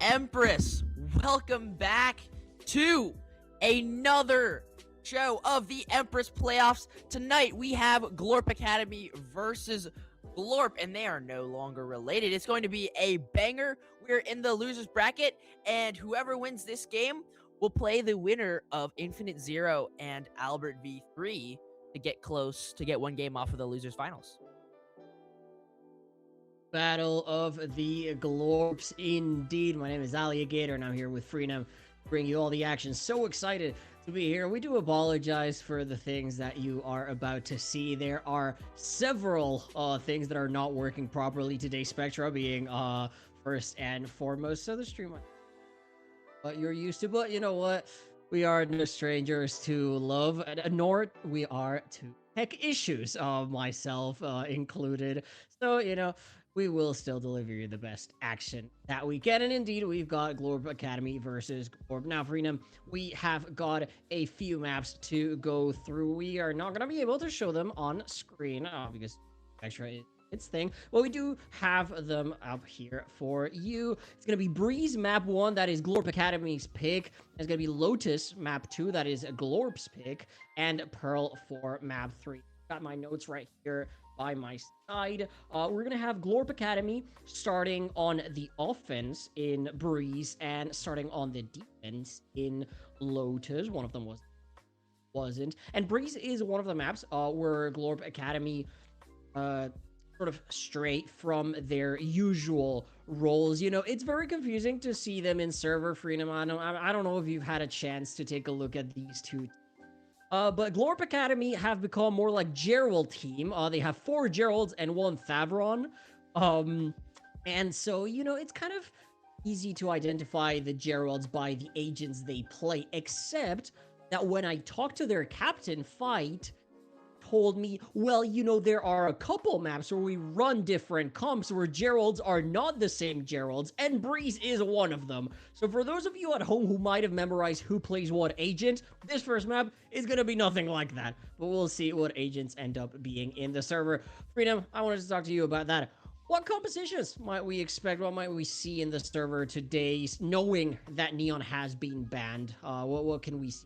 Empress, welcome back to another show of the Empress playoffs. Tonight we have Glorp Academy versus Glorp, and they are no longer related. It's going to be a banger. We're in the losers bracket, and whoever wins this game will play the winner of Infinite Zero and Albert v3 to get close to get one game off of the losers finals. Battle of the Glorps, indeed. My name is Alligator, and I'm here with Freedom, bring you all the action. So excited to be here. We do apologize for the things that you are about to see. There are several things that are not working properly today. Spectra being first and foremost. So the stream, what you're used to, but you know what? We are no strangers to love, nor we are to tech issues. Myself included. So we will still deliver you the best action that we can. And indeed, we've got Glorp Academy versus Glorp. Now, Freedom, we have got a few maps to go through. We are not going to be able to show them on screen because extra is its thing. Well, we do have them up here for you. It's going to be Breeze map 1, that is Glorp Academy's pick. It's going to be Lotus map 2, that is Glorp's pick. And Pearl for map 3. Got my notes right here by my side. We're gonna have Glorp Academy starting on the offense in Breeze and starting on the defense in Lotus. One of them wasn't. And Breeze is one of the maps where Glorp Academy sort of straight from their usual roles. It's very confusing to see them in server Freedom. I don't know if you've had a chance to take a look at these two. But Glorp Academy have become more like Gerald team. They have 4 Geralds and 1 Thavron. And so, it's kind of easy to identify the Geralds by the agents they play, except that when I talk to their captain, Fight told me, well, there are a couple maps where we run different comps where Geralds are not the same Geralds, and Breeze is one of them. So for those of you at home who might have memorized who plays what agent, this first map is going to be nothing like that. But we'll see what agents end up being in the server. Freedom, I wanted to talk to you about that. What compositions might we expect? What might we see in the server today, knowing that Neon has been banned? What can we see?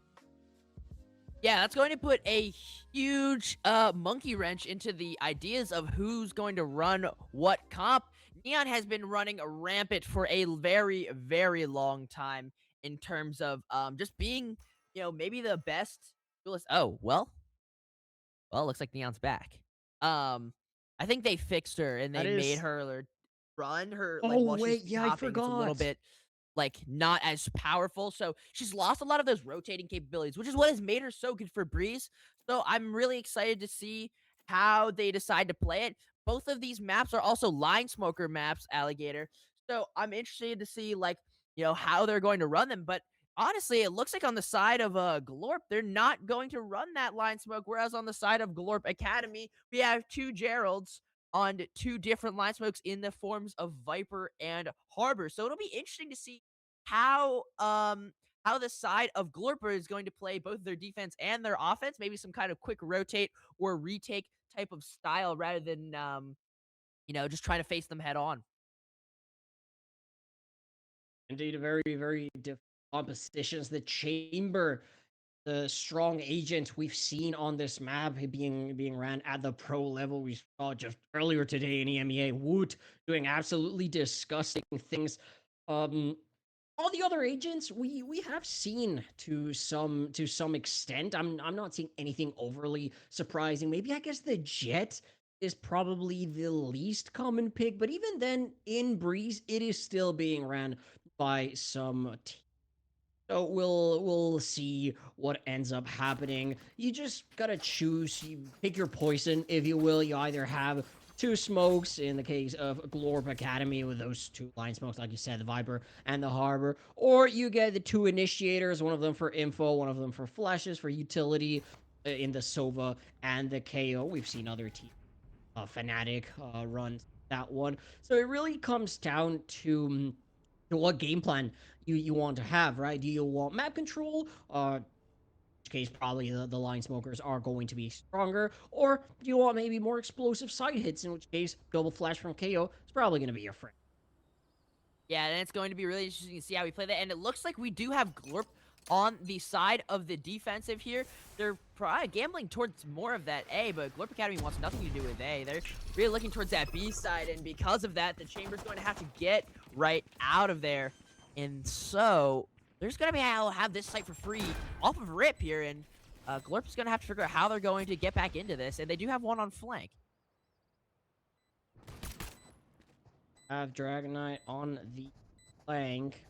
Yeah, that's going to put a huge monkey wrench into the ideas of who's going to run what comp. Neon has been running rampant for a very, very long time in terms of just being, maybe the best duelist. Oh, well, looks like Neon's back. I think they fixed her and they made her run her like while she's hopping. It's a little bit like not as powerful, so she's lost a lot of those rotating capabilities, which is what has made her so good for Breeze. So I'm really excited to see how they decide to play it. Both of these maps are also line smoker maps, Alligator, so I'm interested to see how they're going to run them. But honestly, it looks like on the side of Glorp, they're not going to run that line smoke, whereas on the side of Glorp Academy, we have 2 Geralds on 2 different line smokes in the forms of Viper and Harbor. So it'll be interesting to see how the side of Glorper is going to play both their defense and their offense. Maybe some kind of quick rotate or retake type of style rather than just trying to face them head on. Indeed, a very, very different compositions. The Chamber, the strong agent we've seen on this map being ran at the pro level. We saw just earlier today in EMEA, Woot doing absolutely disgusting things. All the other agents we have seen to some extent. I'm not seeing anything overly surprising. Maybe I guess the Jet is probably the least common pick, but even then in Breeze it is still being ran by some teams. So we'll see what ends up happening. You just gotta choose. You pick your poison, if you will. You either have 2 smokes in the case of Glorp Academy with those 2 line smokes, like you said, the Viper and the Harbor, or you get the 2 initiators, one of them for info, one of them for flashes, for utility in the Sova and the KO. We've seen other teams, Fnatic run that one. So it really comes down to what game plan you want to have, right? Do you want map control? In which case, probably the line smokers are going to be stronger. Or do you want maybe more explosive side hits? In which case, double flash from KO is probably going to be your friend. Yeah, and it's going to be really interesting to see how we play that. And it looks like we do have Glorp on the side of the defensive here. They're probably gambling towards more of that A, but Glorp Academy wants nothing to do with A. They're really looking towards that B side, and because of that, the Chamber's going to have to get right out of there. And so they're just going to be able to have this site for free off of Rip here, and Glorp's going to have to figure out how they're going to get back into this, and they do have one on flank. Have Dragonite on the flank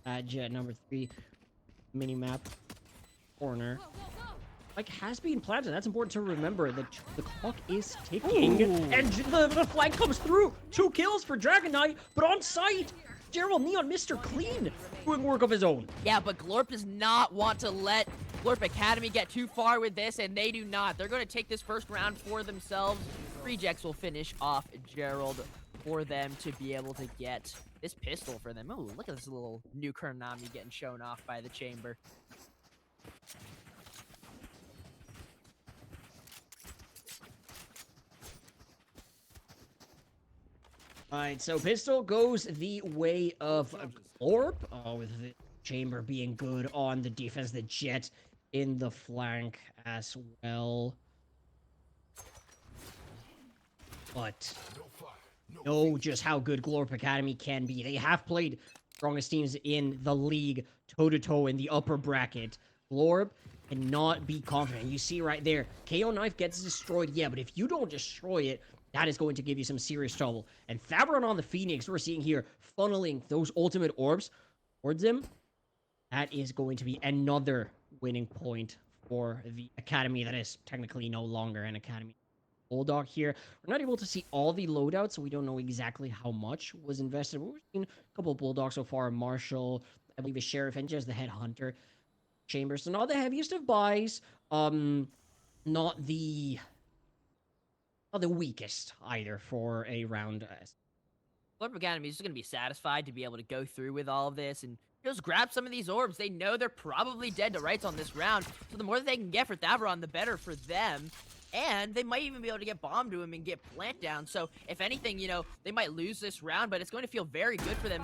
at jet number 3 minimap corner. Like has been planted. That's important to remember. The clock is ticking, and the flank comes through. 2 kills for Dragonite, but on site, Gerald Neon, Mr. Clean, doing work of his own. Yeah, but Glorp does not want to let Glorp Academy get too far with this, and they do not. They're going to take this first round for themselves. Rejects will finish off Gerald for them to be able to get this pistol for them. Ooh, look at this little new Konami getting shown off by the Chamber. Alright, so pistol goes the way of Glorp, with the Chamber being good on the defense, the jet in the flank as well. But know just how good Glorp Academy can be. They have played strongest teams in the league toe-to-toe in the upper bracket. Glorp cannot be confident. You see right there, KO Knife gets destroyed, yeah, but if you don't destroy it, that is going to give you some serious trouble. And Fabron on the Phoenix, we're seeing here, funneling those ultimate orbs towards him. That is going to be another winning point for the Academy that is technically no longer an Academy. Bulldog here. We're not able to see all the loadouts, so we don't know exactly how much was invested. We've seen a couple of Bulldogs so far. Marshall, I believe a Sheriff, and just the Headhunter. Chambers. So not the heaviest of buys. Not the weakest either for a round. Glorp Academy is just going to be satisfied to be able to go through with all of this and just grab some of these orbs. They know they're probably dead to rights on this round, so the more that they can get for Thavron, the better for them. And they might even be able to get bomb to him and get plant down. So, if anything, you know, they might lose this round, but it's going to feel very good for them.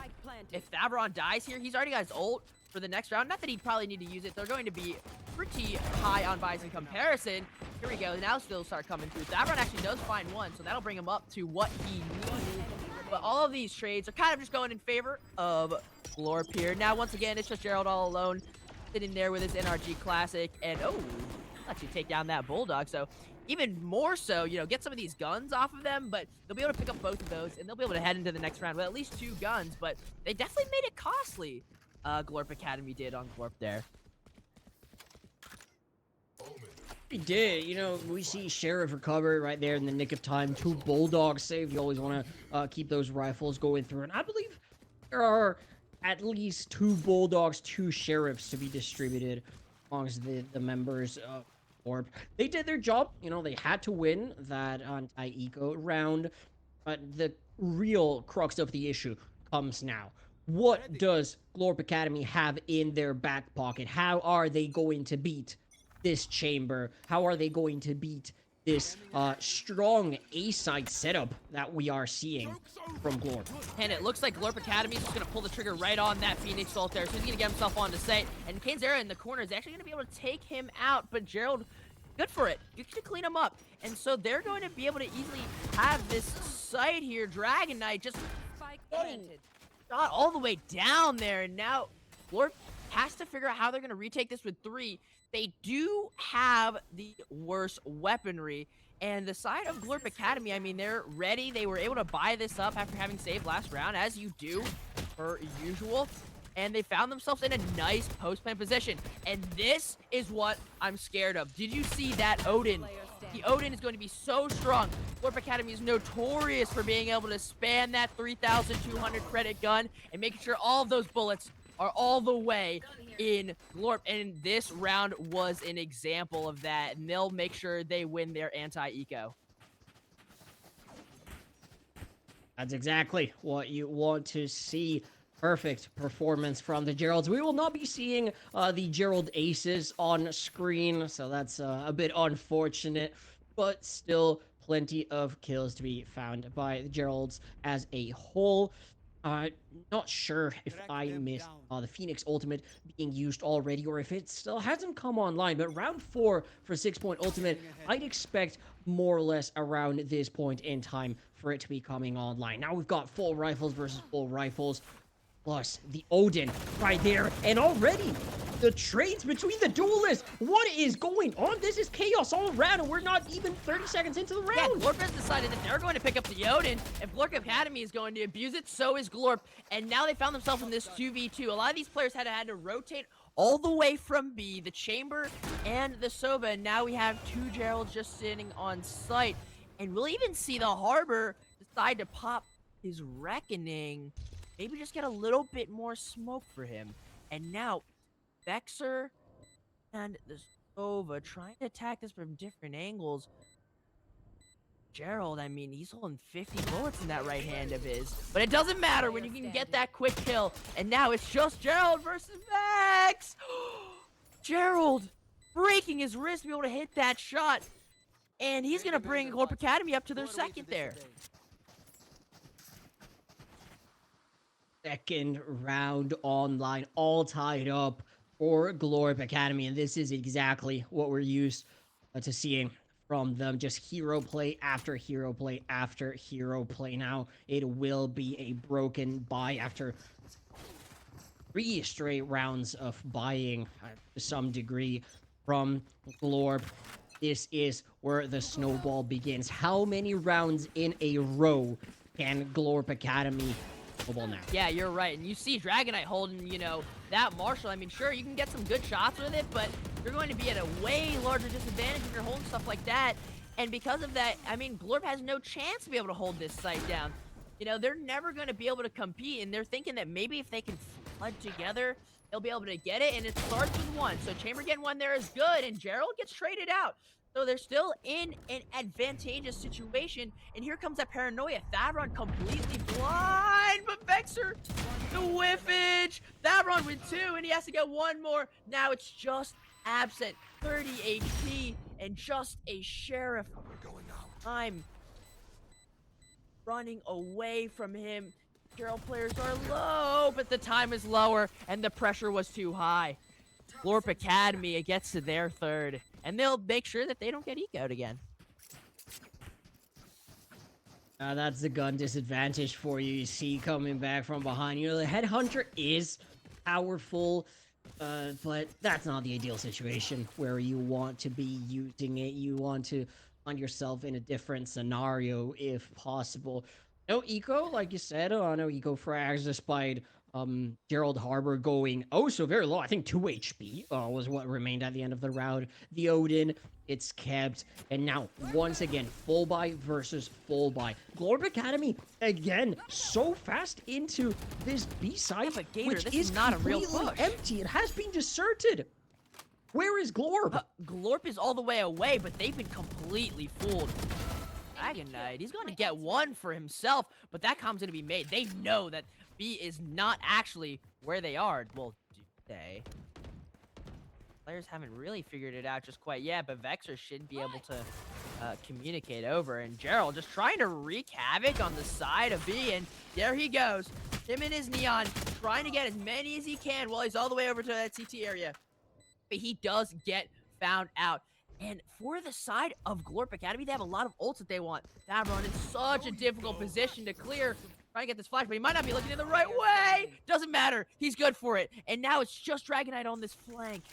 If Thavron dies here, he's already got his ult for the next round. Not that he'd probably need to use it. They're going to be pretty high on buys in comparison. Here we go. Now still start coming through. Thavron actually does find one, so that'll bring him up to what he needed. But all of these trades are kind of just going in favor of Glorp here. Now, once again, it's just Gerald all alone, sitting there with his NRG Classic. And, oh, actually take down that Bulldog. So, even more so, you know, get some of these guns off of them, but they'll be able to pick up both of those, and they'll be able to head into the next round with at least 2 guns, but they definitely made it costly, Glorp Academy did on Glorp there. We did. You know, we see Sheriff recover right there in the nick of time. 2 Bulldogs saved. You always want to keep those rifles going through, and I believe there are at least 2 Bulldogs, 2 Sheriffs to be distributed amongst the members of Glorp. They did their job. You know, they had to win that anti-eco round, but the real crux of the issue comes now. What does Glorp Academy have in their back pocket? How are they going to beat this Chamber? How are they going to beat this strong A-side setup that we are seeing from Glorp? And it looks like Glorp Academy is just going to pull the trigger right on that Phoenix ult there. So he's going to get himself onto site. And Kane's Era in the corner is actually going to be able to take him out. But Gerald, good for it. You can clean him up. And so they're going to be able to easily have this site here. Dragon Knight just got all the way down there. And now Glorp has to figure out how they're going to retake this with 3. They do have the worst weaponry, and the side of Glorp Academy, I mean, they're ready. They were able to buy this up after having saved last round, as you do, per usual, and they found themselves in a nice post-plan position, and this is what I'm scared of. Did you see that Odin? The Odin is going to be so strong. Glorp Academy is notorious for being able to spam that 3,200 credit gun and making sure all of those bullets are all the way in Glorp, and this round was an example of that, and they'll make sure they win their anti-eco. That's exactly what you want to see. Perfect performance from the Geralds. We will not be seeing the Gerald Aces on screen, so that's a bit unfortunate, but still plenty of kills to be found by the Geralds as a whole. Uh, Not sure if I missed the Phoenix Ultimate being used already or if it still hasn't come online. But round 4 for 6-point Ultimate, I'd expect more or less around this point in time for it to be coming online. Now we've got full rifles versus full rifles, plus the Odin right there, and already the trades between the duelists. What is going on? This is chaos all around, and we're not even 30 seconds into the Yeah, round. Glorp has decided that they're going to pick up the Odin. If Glorp Academy is going to abuse it, so is Glorp. And now they found themselves in this 2v2. A lot of these players had to rotate all the way from B, the Chamber and the Sova. And now we have two Geralds just sitting on site. And we'll even see the Harbor decide to pop his Reckoning. Maybe just get a little bit more smoke for him. And now, Vexer and the Sova trying to attack this from different angles. Gerald, I mean, he's holding 50 bullets in that right hand of his. But it doesn't matter when you can get that quick kill. And now it's just Gerald versus Vex. Gerald breaking his wrist to be able to hit that shot. And he's going to bring Glorp Academy up to their second there. Second round online, all tied up for Glorp Academy, and this is exactly what we're used to seeing from them. Just hero play after hero play after hero play. Now it will be a broken buy after 3 straight rounds of buying to some degree from Glorp. This is where the snowball begins. How many rounds in a row can Glorp Academy snowball now? Yeah, you're right. And you see Dragonite holding, you know, that Marshall. I mean, sure, you can get some good shots with it, but you're going to be at a way larger disadvantage if you're holding stuff like that. And because of that, I mean, Glorp has no chance to be able to hold this site down. You know, they're never going to be able to compete, and they're thinking that maybe if they can flood together, they'll be able to get it, and it starts with 1. So Chamber getting 1 there is good, and Gerald gets traded out. So they're still in an advantageous situation, and here comes that paranoia. Thavron completely blind, but Vexer, the whiffage. Thavron with 2, and he has to get 1 more. Now it's just absent, 30 HP, and just a Sheriff. I'm running away from him. Gerald players are low, but the time is lower, and the pressure was too high. Glorp Academy gets to their 3rd, and they'll make sure that they don't get ecoed again. That's the gun disadvantage for you. You see coming back from behind. You know, the Headhunter is powerful, but that's not the ideal situation where you want to be using it. You want to find yourself in a different scenario if possible. No eco, like you said. No eco frags despite Gerald Harbor going oh so very low. I think 2 HP was what remained at the end of the round. The Odin, it's kept, and now once again full buy versus full buy. Glorp Academy again so fast into this B side, Yeah, but Gator, which this is not a real completely push. empty. It has been deserted. Where is Glorp? Glorp is all the way away, but they've been completely fooled. Dragon Knight, he's going to get 1 for himself, but that com's going to be made. They know that B is not actually where they are. Well, do they? Players haven't really figured it out just quite yet, but Vexer should be able to communicate over. And Gerald just trying to wreak havoc on the side of B, and there he goes. Him and his Neon trying to get as many as he can while he's all the way over to that CT area. But he does get found out. And for the side of Glorp Academy, they have a lot of ults that they want. Thavron in such a difficult position to clear. Trying to get this flash, but he might not be looking in the right way. Doesn't matter. He's good for it. And now it's just Dragonite on this flank.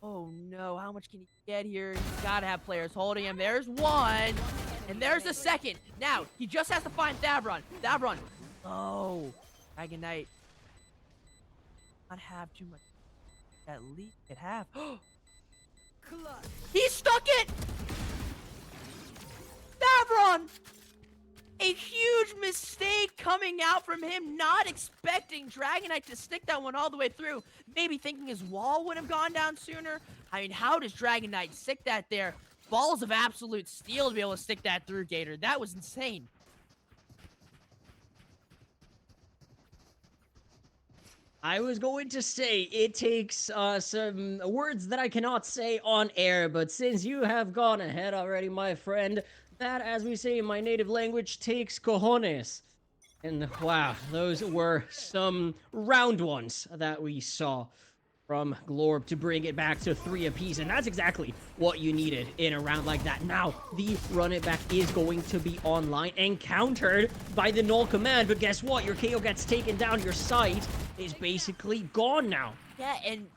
Oh no, how much can he get here? He's got to have players holding him. There's 1. And there's the 2nd. Now, he just has to find Thavron. Thavron. Oh. Dragonite. Not have too much. At least it have. He stuck it! Thavron! A huge mistake coming out from him, not expecting Dragonite to stick that one all the way through. Maybe thinking his wall would have gone down sooner. I mean, how does Dragonite stick that there? Balls of absolute steel to be able to stick that through, Gator. That was insane. I was going to say it takes some words that I cannot say on air, but since you have gone ahead already, my friend, that, as we say in my native language, takes cojones. And wow, those were some round ones that we saw from Glorp to bring it back to 3 apiece, and that's exactly what you needed in a round like that. Now, the run it back is going to be online and countered by the null command, but guess what? Your KO gets taken down, your sight is basically gone now. Yeah, and,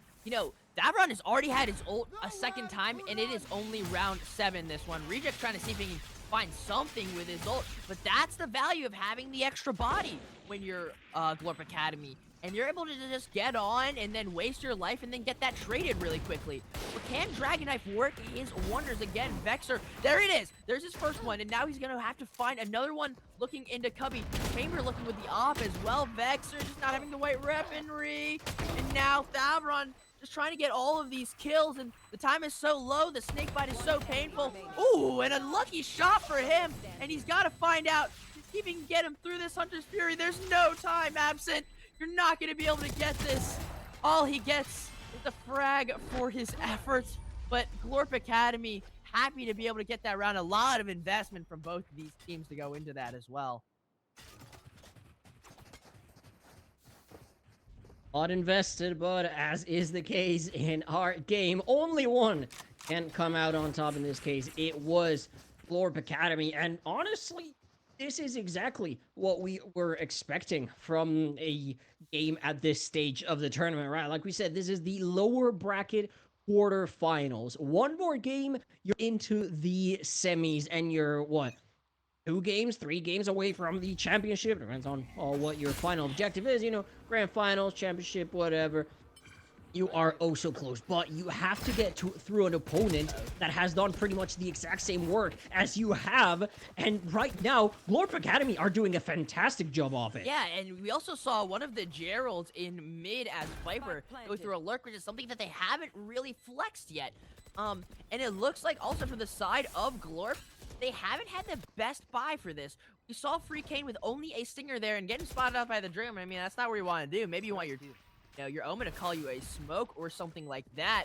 that run has already had his ult a second time, and it is only round 7 this one. Reject's trying to see if he can find something with his ult, but that's the value of having the extra body when you're Glorp Academy. And you're able to just get on and then waste your life and then get that traded really quickly. But can Dragon Knife work his wonders again? Vexer, there it is. There's his first one, and now he's going to have to find another one looking into Cubby. Chamber looking with the op as well. Vexer just not having the white weaponry. And now Thavron just trying to get all of these kills, and the time is so low, the snake bite is so painful. Ooh, an unlucky shot for him, and he's got to find out if he can get him through this Hunter's Fury. There's no time absent. You're not going to be able to get this. All he gets is a frag for his efforts, but Glorp Academy happy to be able to get that round. A lot of investment from both of these teams to go into that as well. Not invested, but as is the case in our game, only one can come out on top in this case. It was Glorp Academy, and honestly, this is exactly what we were expecting from a game at this stage of the tournament, right? Like we said, this is the lower bracket quarterfinals. One more game, you're into the semis, and you're, what, 2 games, 3 games away from the championship. Depends on what your final objective is, grand finals, championship, whatever. You are oh so close, but you have to get through an opponent that has done pretty much the exact same work as you have, and right now, Glorp Academy are doing a fantastic job of it. Yeah, and we also saw one of the Geralds in mid as Viper go through a lurk, which is something that they haven't really flexed yet. And it looks like also from the side of Glorp, they haven't had the best buy for this. We saw Free Kane with only a stinger there and getting spotted out by the Dream. I mean, that's not what you want to do. Maybe you want your Omen to call you a smoke or something like that.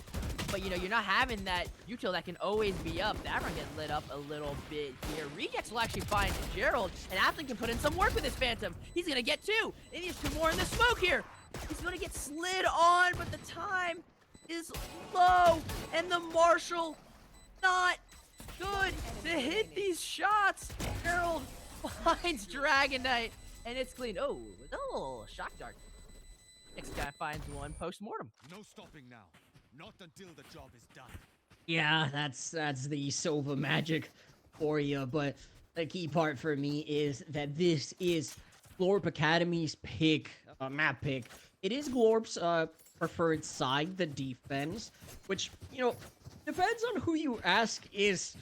But, you're not having that util that can always be up. That run gets lit up a little bit here. Rejects will actually find Gerald, and Athlon can put in some work with his Phantom. He's going to get 2. And he has 2 more in the smoke here. He's going to get slid on, but the time is low. And the Marshal, not good to hit these shots. Gerald finds Dragon Knight, and it's clean. Oh, shock dart. Next guy finds one post-mortem. No stopping now. Not until the job is done. Yeah, that's the Sova magic for you, but the key part for me is that this is Glorp Academy's map pick. It is Glorp's preferred side, the defense, which, depends on who you ask, is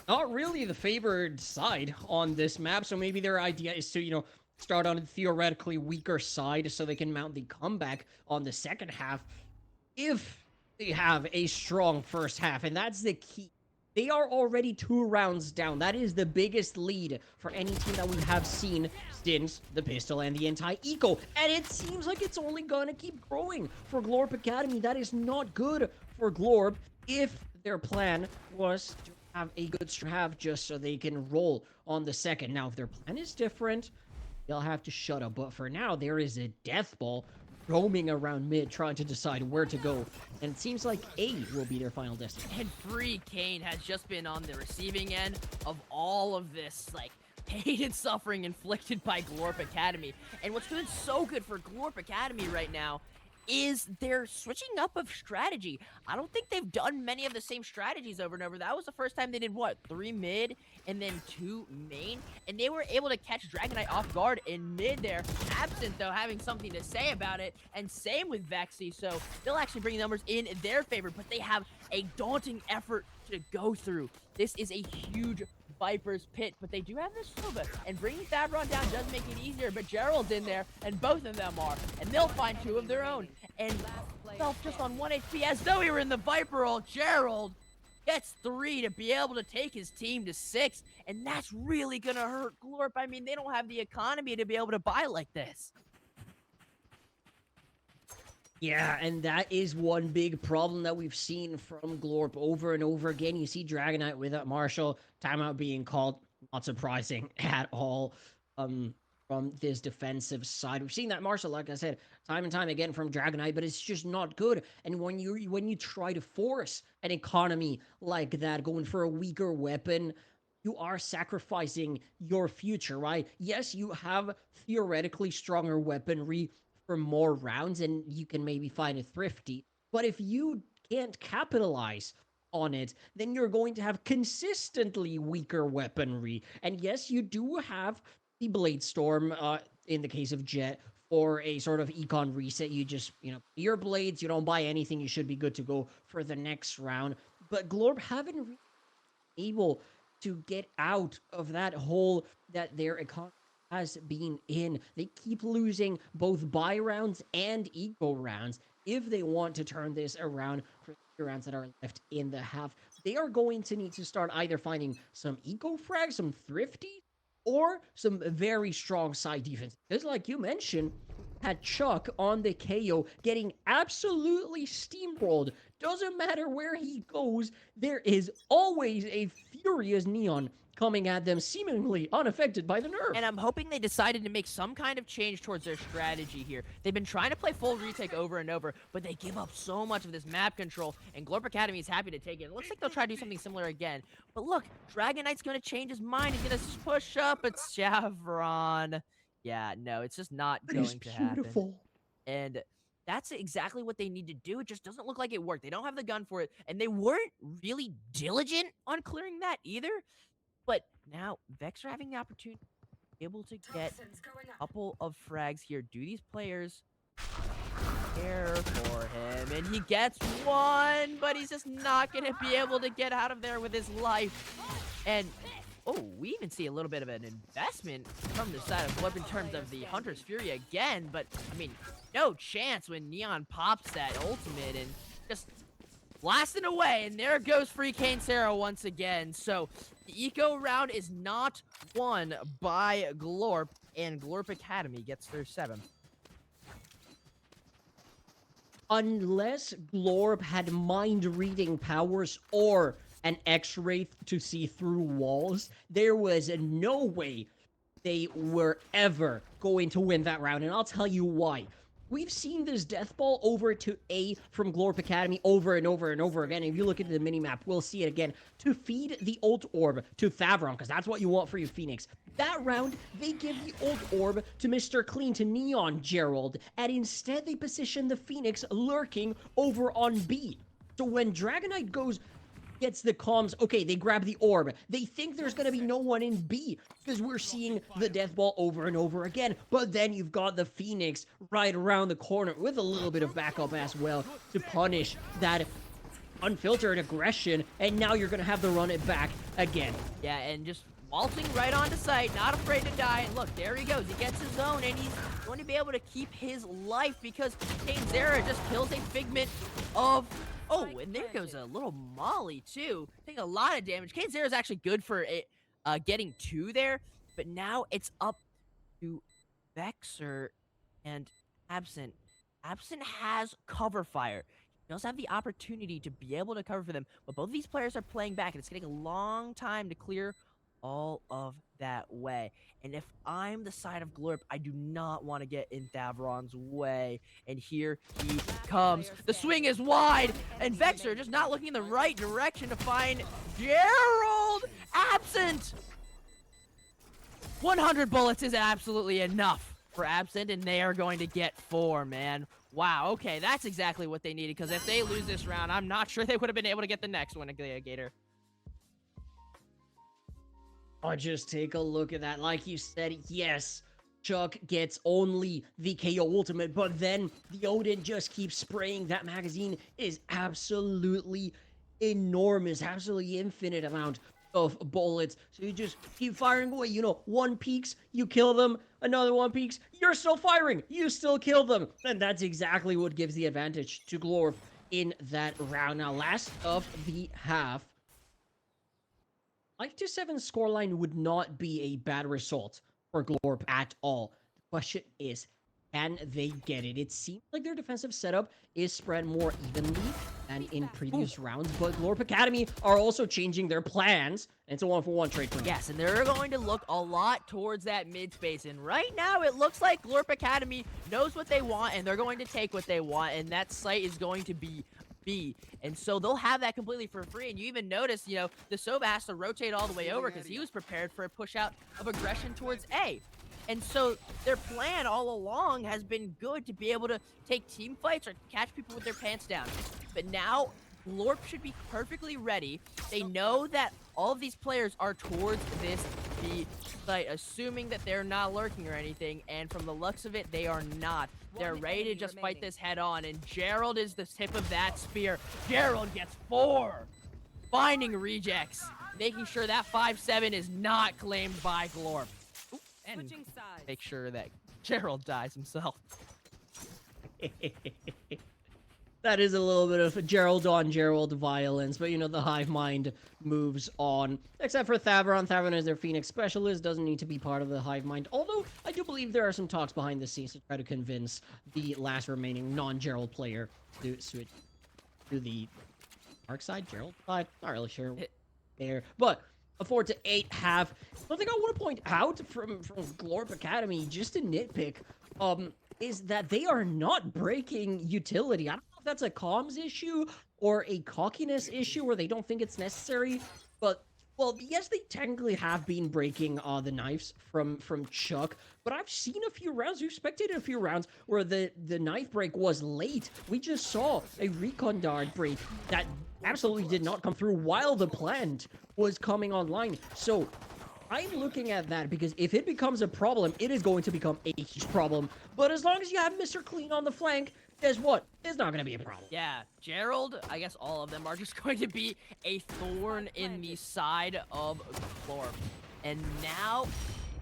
not really the favored side on this map, so maybe their idea is to, start on a theoretically weaker side so they can mount the comeback on the second half if they have a strong first half, and that's the key. They are already 2 rounds down. That is the biggest lead for any team that we have seen since the pistol and the anti-eco, and it seems like it's only gonna keep growing for Glorp Academy. That is not good for Glorp if their plan was to have a good half just so they can roll on the second. Now, if their plan is different, they'll have to shut up, but for now, there is a death ball roaming around mid, trying to decide where to go, and it seems like A will be their final destination. And Free Kane has just been on the receiving end of all of this, pain and suffering inflicted by Glorp Academy. And what's doing so good for Glorp Academy right now is they're switching up of strategy. I don't think they've done many of the same strategies over and over. That was the first time they did, 3 mid and then 2 main, and they were able to catch Dragon Knight off guard in mid there, absent, though, having something to say about it, and same with Vexy, so they'll actually bring numbers in their favor, but they have a daunting effort to go through. This is a huge Viper's pit, but they do have this Sova, and bringing Thavron down does make it easier, but Gerald's in there, and both of them are, and they'll find 2 of their own, and Self just on 1 HP, as though he were in the Viper ult. Gerald gets 3 to be able to take his team to 6, and that's really gonna hurt Glorp. I mean, they don't have the economy to be able to buy like this. Yeah, and that is one big problem that we've seen from Glorp over and over again. You see Dragon Knight with Marshall, timeout being called, not surprising at all. from this defensive side. We've seen that, Marshall, like I said, time and time again from Dragonite, but it's just not good. And when you try to force an economy like that, going for a weaker weapon, you are sacrificing your future, right? Yes, you have theoretically stronger weaponry for more rounds, and you can maybe find it thrifty. But if you can't capitalize on it, then you're going to have consistently weaker weaponry. And yes, you do have the Blade Storm, in the case of Jet, for a sort of econ reset. You just, your blades, you don't buy anything, you should be good to go for the next round. But Glorp haven't really been able to get out of that hole that their economy has been in. They keep losing both buy rounds and eco rounds. If they want to turn this around for the rounds that are left in the half, they are going to need to start either finding some eco frags, some thrifty, or some very strong side defense. Because, like you mentioned, had Chuck on the KO getting absolutely steamrolled. Doesn't matter where he goes, there is always a furious Neon coming at them, seemingly unaffected by the nerf. And I'm hoping they decided to make some kind of change towards their strategy here. They've been trying to play full retake over and over, but they give up so much of this map control, and Glorp Academy is happy to take it. It looks like they'll try to do something similar again. But look, Dragonite's going to change his mind. He's going to push up. It's Javron. Yeah, no, it's just not going to happen. And that's exactly what they need to do. It just doesn't look like it worked. They don't have the gun for it, and they weren't really diligent on clearing that either. But now Vex are having the opportunity to be able to get a couple of frags here. Do these players care for him? And he gets one, but he's just not going to be able to get out of there with his life. And oh, we even see a little bit of an investment from the side of Glorp in terms of the Hunter's Fury again. But, I mean, no chance when Neon pops that ultimate and just blasting away. And there goes Free Cane Sarah once again. So the eco round is not won by Glorp, and Glorp Academy gets their 7th. Unless Glorp had mind-reading powers or an X-ray to see through walls, there was no way they were ever going to win that round, and I'll tell you why. We've seen this death ball over to A from Glorp Academy over and over and over again. If you look at the minimap, we'll see it again. To feed the ult orb to Favron, because that's what you want for your Phoenix. That round, they give the ult orb to Mr. Clean, to Neon Gerald, and instead they position the Phoenix lurking over on B. So when Dragonite gets the comms, okay, they grab the orb. They think there's gonna be no one in B, because we're seeing the death ball over and over again. But then you've got the Phoenix right around the corner with a little bit of backup as well to punish that unfiltered aggression, and now you're gonna have to run it back again. Yeah, and just waltzing right onto site, not afraid to die. And look, there he goes. He gets his own, and he's going to be able to keep his life because Kane Zera just kills a figment of... Oh, and there goes a little Molly, too. Taking a lot of damage. Kane Zera is actually good for getting 2 there, but now it's up to Vexer and Absent. Absent has cover fire. He does have the opportunity to be able to cover for them, but both of these players are playing back, and it's getting a long time to clear all of that way. And if I'm the side of Glorp, I do not want to get in Thavron's way. And here he comes. The swing is wide, and Vexer just not looking in the right direction to find Gerald. Absent. 100 bullets is absolutely enough for Absent, and they are going to get 4, man. Wow, okay, that's exactly what they needed, because if they lose this round, I'm not sure they would have been able to get the next one, Gator. Oh, just take a look at that. Like you said, yes, Chuck gets only the KO ultimate, but then the Odin just keeps spraying. That magazine is absolutely enormous, absolutely infinite amount of bullets. So you just keep firing away. You know, one peaks, you kill them. Another one peaks, you're still firing. You still kill them. And that's exactly what gives the advantage to Glorp in that round. Now, last of the half. 5-7 scoreline would not be a bad result for Glorp at all. The question is, can they get it? It seems like their defensive setup is spread more evenly, than in previous rounds, but Glorp Academy are also changing their plans. And it's a 1-for-1 trade for them. Yes, and they're going to look a lot towards that mid space. And right now, it looks like Glorp Academy knows what they want, and they're going to take what they want. And that site is going to be B. And so they'll have that completely for free. And you even notice, you know, the Sova has to rotate all the way over because he was prepared for a push out of aggression towards A. And so their plan all along has been good to be able to take team fights or catch people with their pants down. But now Glorp should be perfectly ready. They know that all of these players are towards this B site, assuming that they're not lurking or anything. And from the looks of it, they are not. They're ready to just fight this head on. And Gerald is the tip of that spear. Gerald gets 4. Finding rejects. Making sure that 5-7 is not claimed by Glorp. And make sure that Gerald dies himself. That is a little bit of Gerald on Gerald violence, but you know, the hive mind moves on. Except for Thavron. Thavron is their Phoenix specialist, doesn't need to be part of the hive mind. Although, I do believe there are some talks behind the scenes to try to convince the last remaining non-Gerald player to switch to the dark side, Gerald side. Not really sure there, but a 4-8 half. Something I want to point out from Glorp Academy, just to nitpick, is that they are not breaking utility. I don't know if that's a comms issue or a cockiness issue where they don't think it's necessary, but well, yes, they technically have been breaking the knives from Chuck, but I've seen a few rounds, we've spectated a few rounds where the knife break was late. We just saw a recon dart break that absolutely did not come through while the plant was coming online. So I'm looking at that because if it becomes a problem, it is going to become a huge problem. But as long as you have Mr. Clean on the flank, guess what? It's not going to be a problem. Yeah, Gerald, I guess all of them are just going to be a thorn in the side of Glorp. And now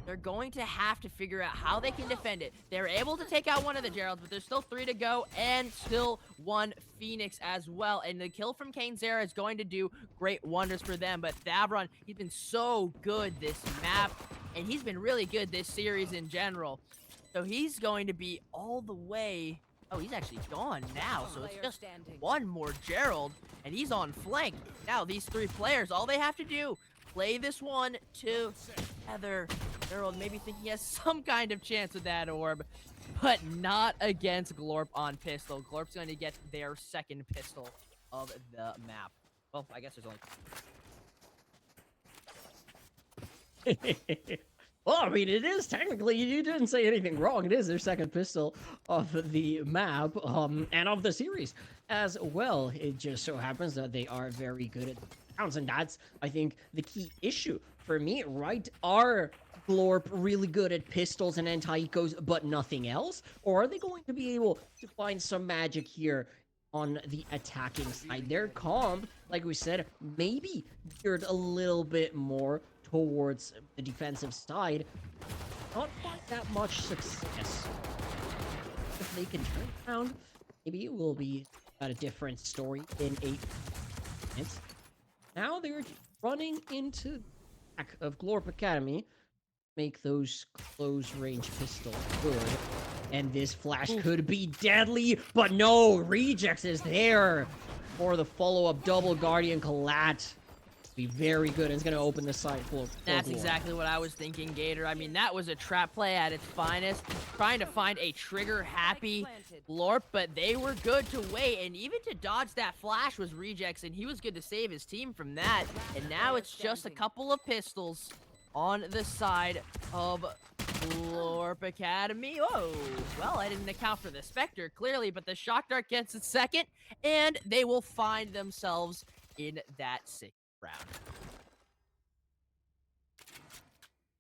they're going to have to figure out how they can defend it. They're able to take out one of the Geralds, but there's still 3 to go and still 1 Phoenix as well. And the kill from Kane Zera is going to do great wonders for them. But Thavron, he's been so good this map, and he's been really good this series in general. So he's going to be all the way... Oh, he's actually gone now, so it's just 1 more Gerald, and he's on flank. Now, these 3 players, all they have to do, play this one together. Gerald maybe thinking he has some kind of chance with that orb, but not against Glorp on pistol. Glorp's going to get their 2nd pistol of the map. Well, I guess there's only... Well, I mean, it is technically, you didn't say anything wrong. It is their 2nd pistol of the map, and of the series as well. It just so happens that they are very good at rounds, and that's, I think, the key issue for me, right? Are Glorp really good at pistols and anti-ecos, but nothing else? Or are they going to be able to find some magic here on the attacking side? Their comp, like we said, maybe geared a little bit more towards the defensive side. Not quite that much success. If they can turn it around, maybe it will be a different story in 8 minutes. Now they're running into the back of Glorp Academy. Make those close range pistols good. And this flash could be deadly, but no, Rejects is there for the follow-up double Guardian Collat. Be very good, and it's going to open the site for That's exactly what I was thinking, Gator. I mean, that was a trap play at its finest, trying to find a trigger-happy Glorp, but they were good to wait, and even to dodge that flash was Rejects, and he was good to save his team from that, and now it's just a couple of pistols on the side of Glorp Academy. Oh, well, I didn't account for the Spectre, clearly, but the Shock Dart gets it 2nd, and they will find themselves in that 6th round.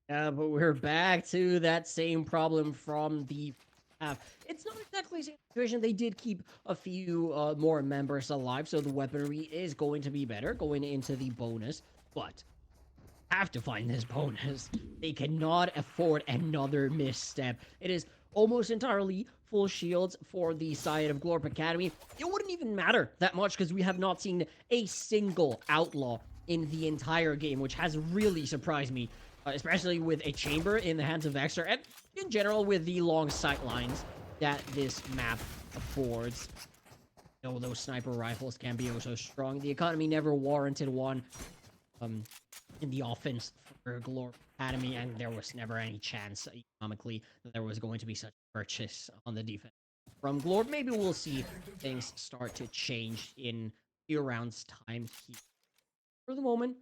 Yeah, but we're back to that same problem from the it's not exactly the same situation. They did keep a few more members alive, so the weaponry is going to be better going into the bonus, but have to find this bonus. They cannot afford another misstep. It is almost entirely full shields for the side of Glorp Academy. It wouldn't even matter that much because we have not seen a single outlaw in the entire game, which has really surprised me, especially with a chamber in the hands of Extra, and in general with the long sight lines that this map affords. know those sniper rifles can be oh so strong. The economy never warranted one in the offense for Glorp Academy, and there was never any chance economically that there was going to be such purchase on the defense from Glorp. Maybe we'll see things start to change in a few rounds time here. For the moment,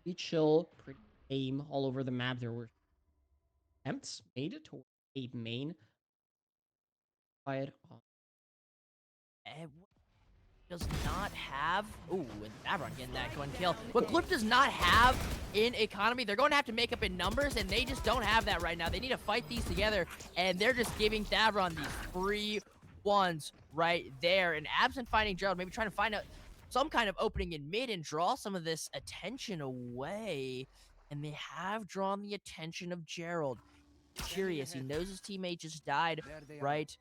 pretty chill, pretty aim all over the map. There were attempts made toward a main quiet. And does not have. Ooh, and Davron getting that one kill. What Glorp does not have in economy, they're going to have to make up in numbers, and they just don't have that right now. They need to fight these together, and they're just giving Davron these free ones right there. And absent finding Gerald, maybe trying to find out some kind of opening in mid and draw some of this attention away. And they have drawn the attention of Gerald. Curious, he knows his teammate just died right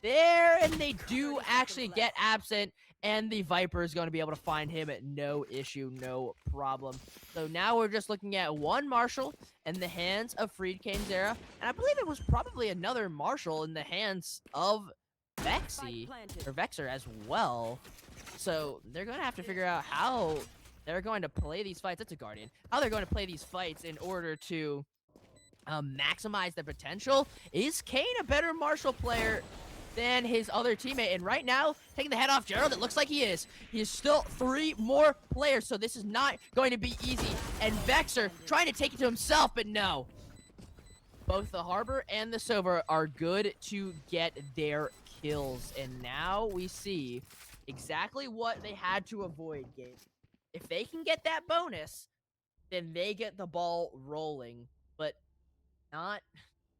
there, and they do actually get absent, and the Viper is going to be able to find him at no issue, no problem. So now we're just looking at one Marshall in the hands of Friedkane's Era, and I believe it was probably another Marshall in the hands of Vexer as well. So they're going to have to figure out how they're going to play these fights. That's a Guardian. How they're going to play these fights in order to maximize the potential. Is Kane a better Marshall player than his other teammate? And right now, taking the head off Gerald, it looks like he is. He is still 3 more players, so this is not going to be easy. And Vexer trying to take it to himself, but no. Both the Harbor and the Sova are good to get their kills. And now we see exactly what they had to avoid, Gabe. If they can get that bonus, then they get the ball rolling. But not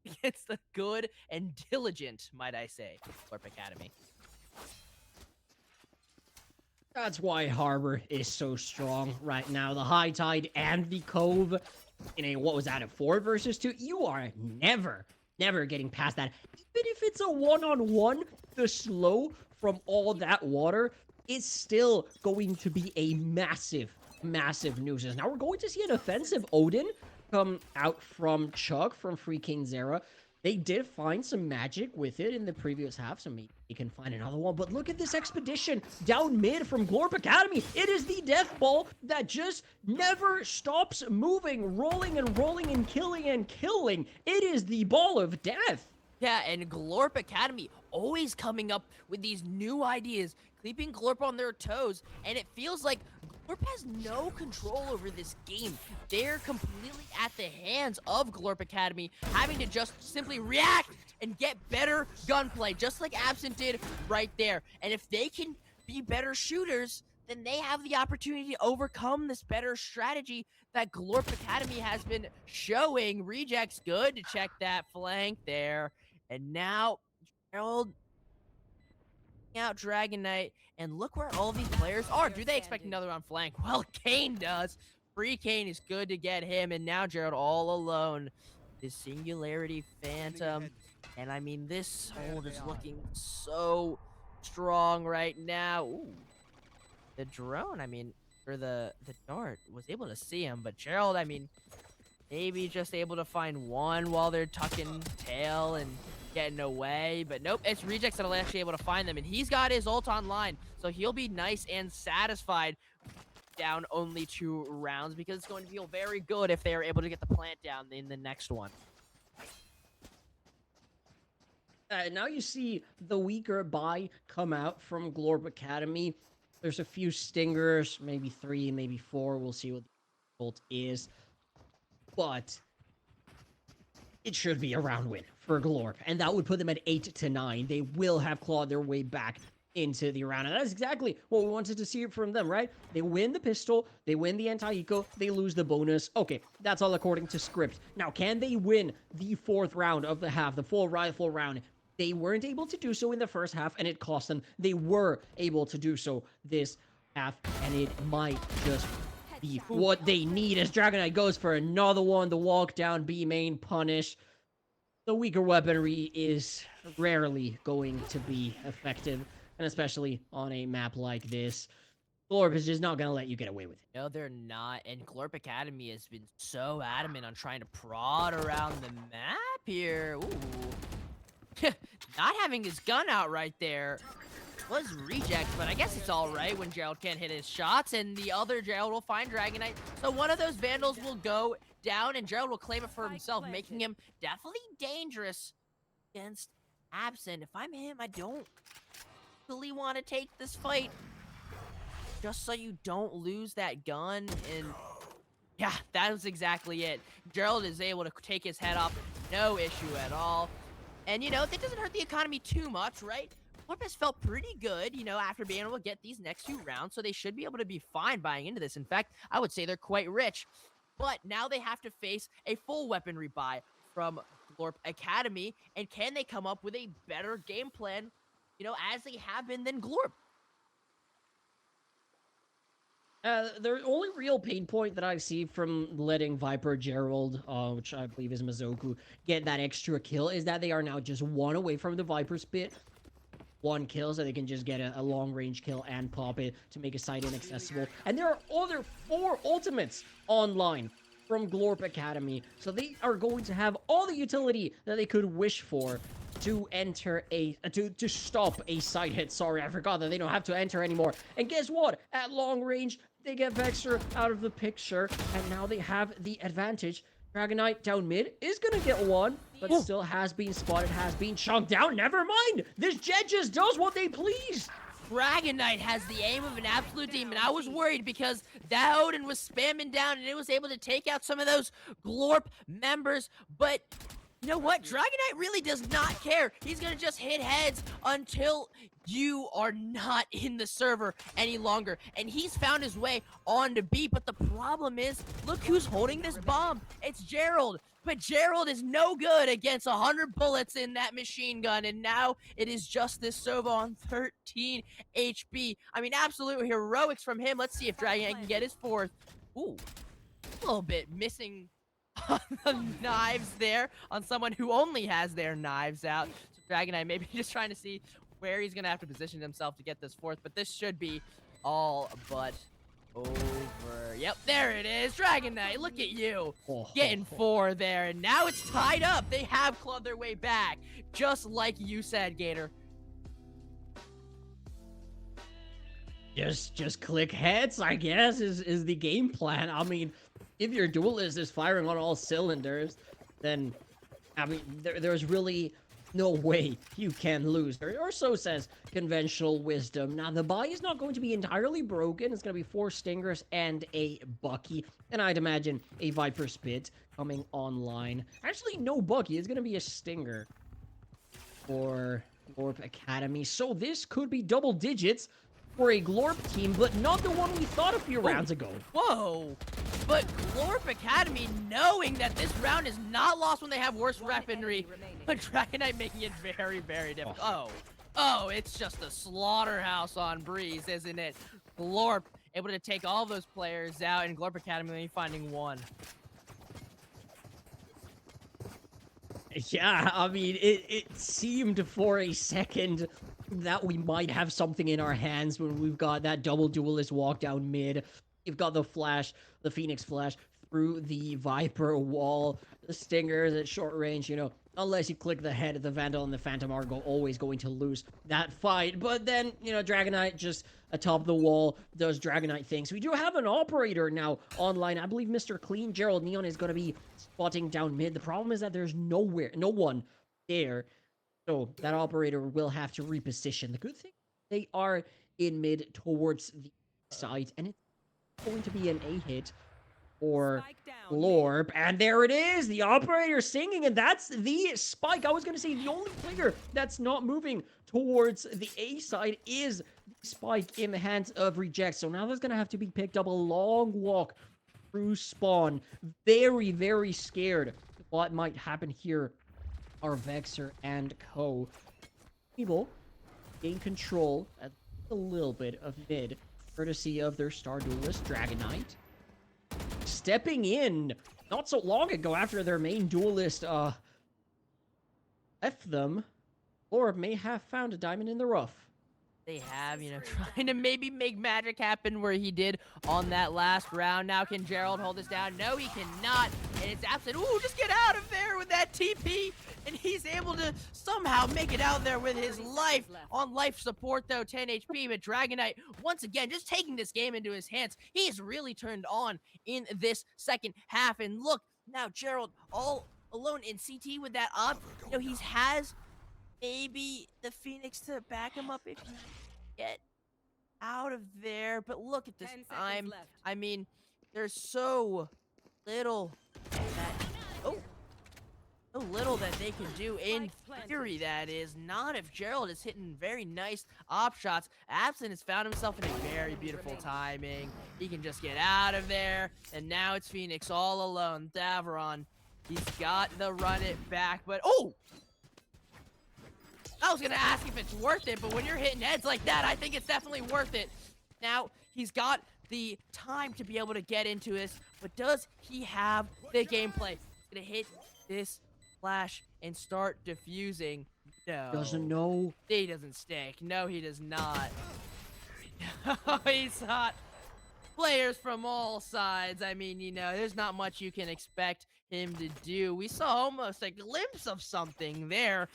against the good and diligent, might I say, Glorp Academy. That's why Harbor is so strong right now. The High Tide and the Cove in a, what was that, a 4 versus 2? You are never getting past that. Even if it's a one-on-one, the slow from all that water is still going to be a massive nuisance. Now we're going to see an offensive Odin come out from Chuck from Friedkane's Era. They did find some magic with it in the previous half, so maybe they can find another one. But look at this expedition down mid from Glorp Academy. It is the death ball that just never stops moving, rolling and rolling and killing and killing. It is the ball of death. Yeah, and Glorp Academy always coming up with these new ideas, keeping Glorp on their toes, and it feels like Glorp has no control over this game. They're completely at the hands of Glorp Academy, having to just simply react and get better gunplay, just like Absent did right there. And if they can be better shooters, then they have the opportunity to overcome this better strategy that Glorp Academy has been showing. Rejects good to check that flank there. And now, Gerald out Dragon Knight, and look where all these players are. Do they expect another on flank? Well, Kane does. Free Kane is good to get him, and now Gerald all alone. His Singularity Phantom, and I mean, this hold is looking so strong right now. Ooh. The drone, I mean, or the dart was able to see him, but Gerald, I mean, maybe just able to find one while they're tucking tail and getting away, but nope, it's Rejects that'll actually able to find them, and he's got his ult online, so he'll be nice and satisfied down only 2 rounds, because it's going to feel very good if they are able to get the plant down in the next one. Now you see the weaker buy come out from Glorp Academy. There's a few stingers, maybe 3, maybe 4. We'll see what the result is. But it should be a round win for Glorp, and that would put them at 8-9. They will have clawed their way back into the round, and that's exactly what we wanted to see from them, right? They win the pistol, they win the anti-eco, they lose the bonus. Okay, that's all according to script. Now, can they win the 4th round of the half, the full rifle round? They weren't able to do so in the first half, and it cost them. They were able to do so this half, and it might just be what they need as Dragon Knight goes for another one. The walk down B main punish. The weaker weaponry is rarely going to be effective, and especially on a map like this. Glorp is just not going to let you get away with it. No, they're not, and Glorp Academy has been so adamant on trying to prod around the map here. Ooh. Not having his gun out right there was reject, but I guess it's all right when Gerald can't hit his shots, and the other Gerald will find Dragonite. So one of those Vandals will go down, and Gerald will claim it for himself, making him definitely dangerous against Absent. If I'm him, I don't really want to take this fight, just so you don't lose that gun. And yeah, that was exactly it. Gerald is able to take his head off, no issue at all. And, you know, that doesn't hurt the economy too much, right? Glorp has felt pretty good, you know, after being able to get these next 2 rounds, so they should be able to be fine buying into this. In fact, I would say they're quite rich. But now they have to face a full weaponry buy from Glorp Academy, and can they come up with a better game plan, you know, as they have been than Glorp? The only real pain point that I see from letting Viper Gerald, which I believe is Mizoku, get that extra kill is that they are now just 1 away from the Viper Spit. 1 kill, so they can just get a long-range kill and pop it to make a site inaccessible. And there are other 4 ultimates online from Glorp Academy, so they are going to have all the utility that they could wish for to enter to stop a side hit. Sorry, I forgot that they don't have to enter anymore. And guess what? At long range, they get Vexer out of the picture, and now they have the advantage. Dragonite down mid is gonna get 1, but still has been spotted, has been chunked down. Never mind! This Jet just does what they please! Dragonite has the aim of an absolute demon. I was worried because that Odin was spamming down and it was able to take out some of those Glorp members, but you know what? Dragonite really does not care. He's gonna just hit heads until you are not in the server any longer. And he's found his way on to B, but the problem is, look who's holding this bomb. It's Gerald. But Gerald is no good against 100 bullets in that machine gun, and now it is just this Sova on 13 HP. I mean, absolute heroics from him. Let's see if Dragonite can get his 4th. Ooh, a little bit missing on the knives there on someone who only has their knives out. So Dragonite maybe just trying to see where he's gonna have to position himself to get this 4th, but this should be all but over. Yep, there it is. Dragonite, look at you getting 4 there, and now it's tied up. They have clawed their way back, just like you said, Gator. Just click heads, I guess, is the game plan. I mean, if your duelist is firing on all cylinders, then, I mean, there's really no way you can lose. Or so says conventional wisdom. Now, the buy is not going to be entirely broken. It's going to be 4 Stingers and a Bucky. And I'd imagine a Viper Spit coming online. Actually, no Bucky. It's going to be a Stinger for Glorp Academy. So this could be double digits for a Glorp team, but not the one we thought a few rounds ago. Whoa! But Glorp Academy, knowing that this round is not lost when they have worse weaponry, but Dragonite making it very, very difficult. Oh, it's just a slaughterhouse on Breeze, isn't it? Glorp able to take all those players out, and Glorp Academy only finding 1. Yeah, I mean, it seemed for a second that we might have something in our hands when we've got that double duelist walk down mid. You've got the flash, the Phoenix flash through the Viper wall, the Stingers at short range, you know, unless you click the head, the Vandal and the Phantom are always going to lose that fight. But then, you know, Dragonite just atop the wall does Dragonite things. We do have an operator now online. I believe Mr. Clean, Gerald Neon, is going to be spotting down mid. The problem is that there's no one there. So that operator will have to reposition. The good thing, they are in mid towards the side, and it's going to be an A-hit for Glorp. And there it is, the operator singing, and that's the spike. I was going to say the only player that's not moving towards the A side is the spike in the hands of Reject. So now there's going to have to be picked up a long walk through spawn. Very, very scared what might happen here. Our Vexer and co. Able gain control at a little bit of mid, courtesy of their star duelist, Dragonite. Stepping in not so long ago after their main duelist left them, or may have found a diamond in the rough. they have, trying to maybe make magic happen where he did on that last round. Now, can Gerald hold this down? No, he cannot. And it's absent. Ooh, just get out of there with that TP. And he's able to somehow make it out there with his life. On life support, though, 10 HP. But Dragonite, once again, just taking this game into his hands. He's really turned on in this second half. And look, now Gerald all alone in CT with that op. He has maybe the Phoenix to back him up if you get out of there. But look at this time. I mean, there's so little that so little that they can do in theory, that is. Not if Gerald is hitting very nice op shots. Absent has found himself in a very beautiful timing. He can just get out of there. And now it's Phoenix all alone. Davron, he's got the run it back, but I was gonna ask if it's worth it, but when you're hitting heads like that, I think it's definitely worth it. Now, he's got the time to be able to get into this, but does he have the gameplay? He's gonna hit this flash and start diffusing. No. Doesn't know. He doesn't stick. No, he does not. He's hot. Players from all sides. I mean, there's not much you can expect him to do. We saw almost a glimpse of something there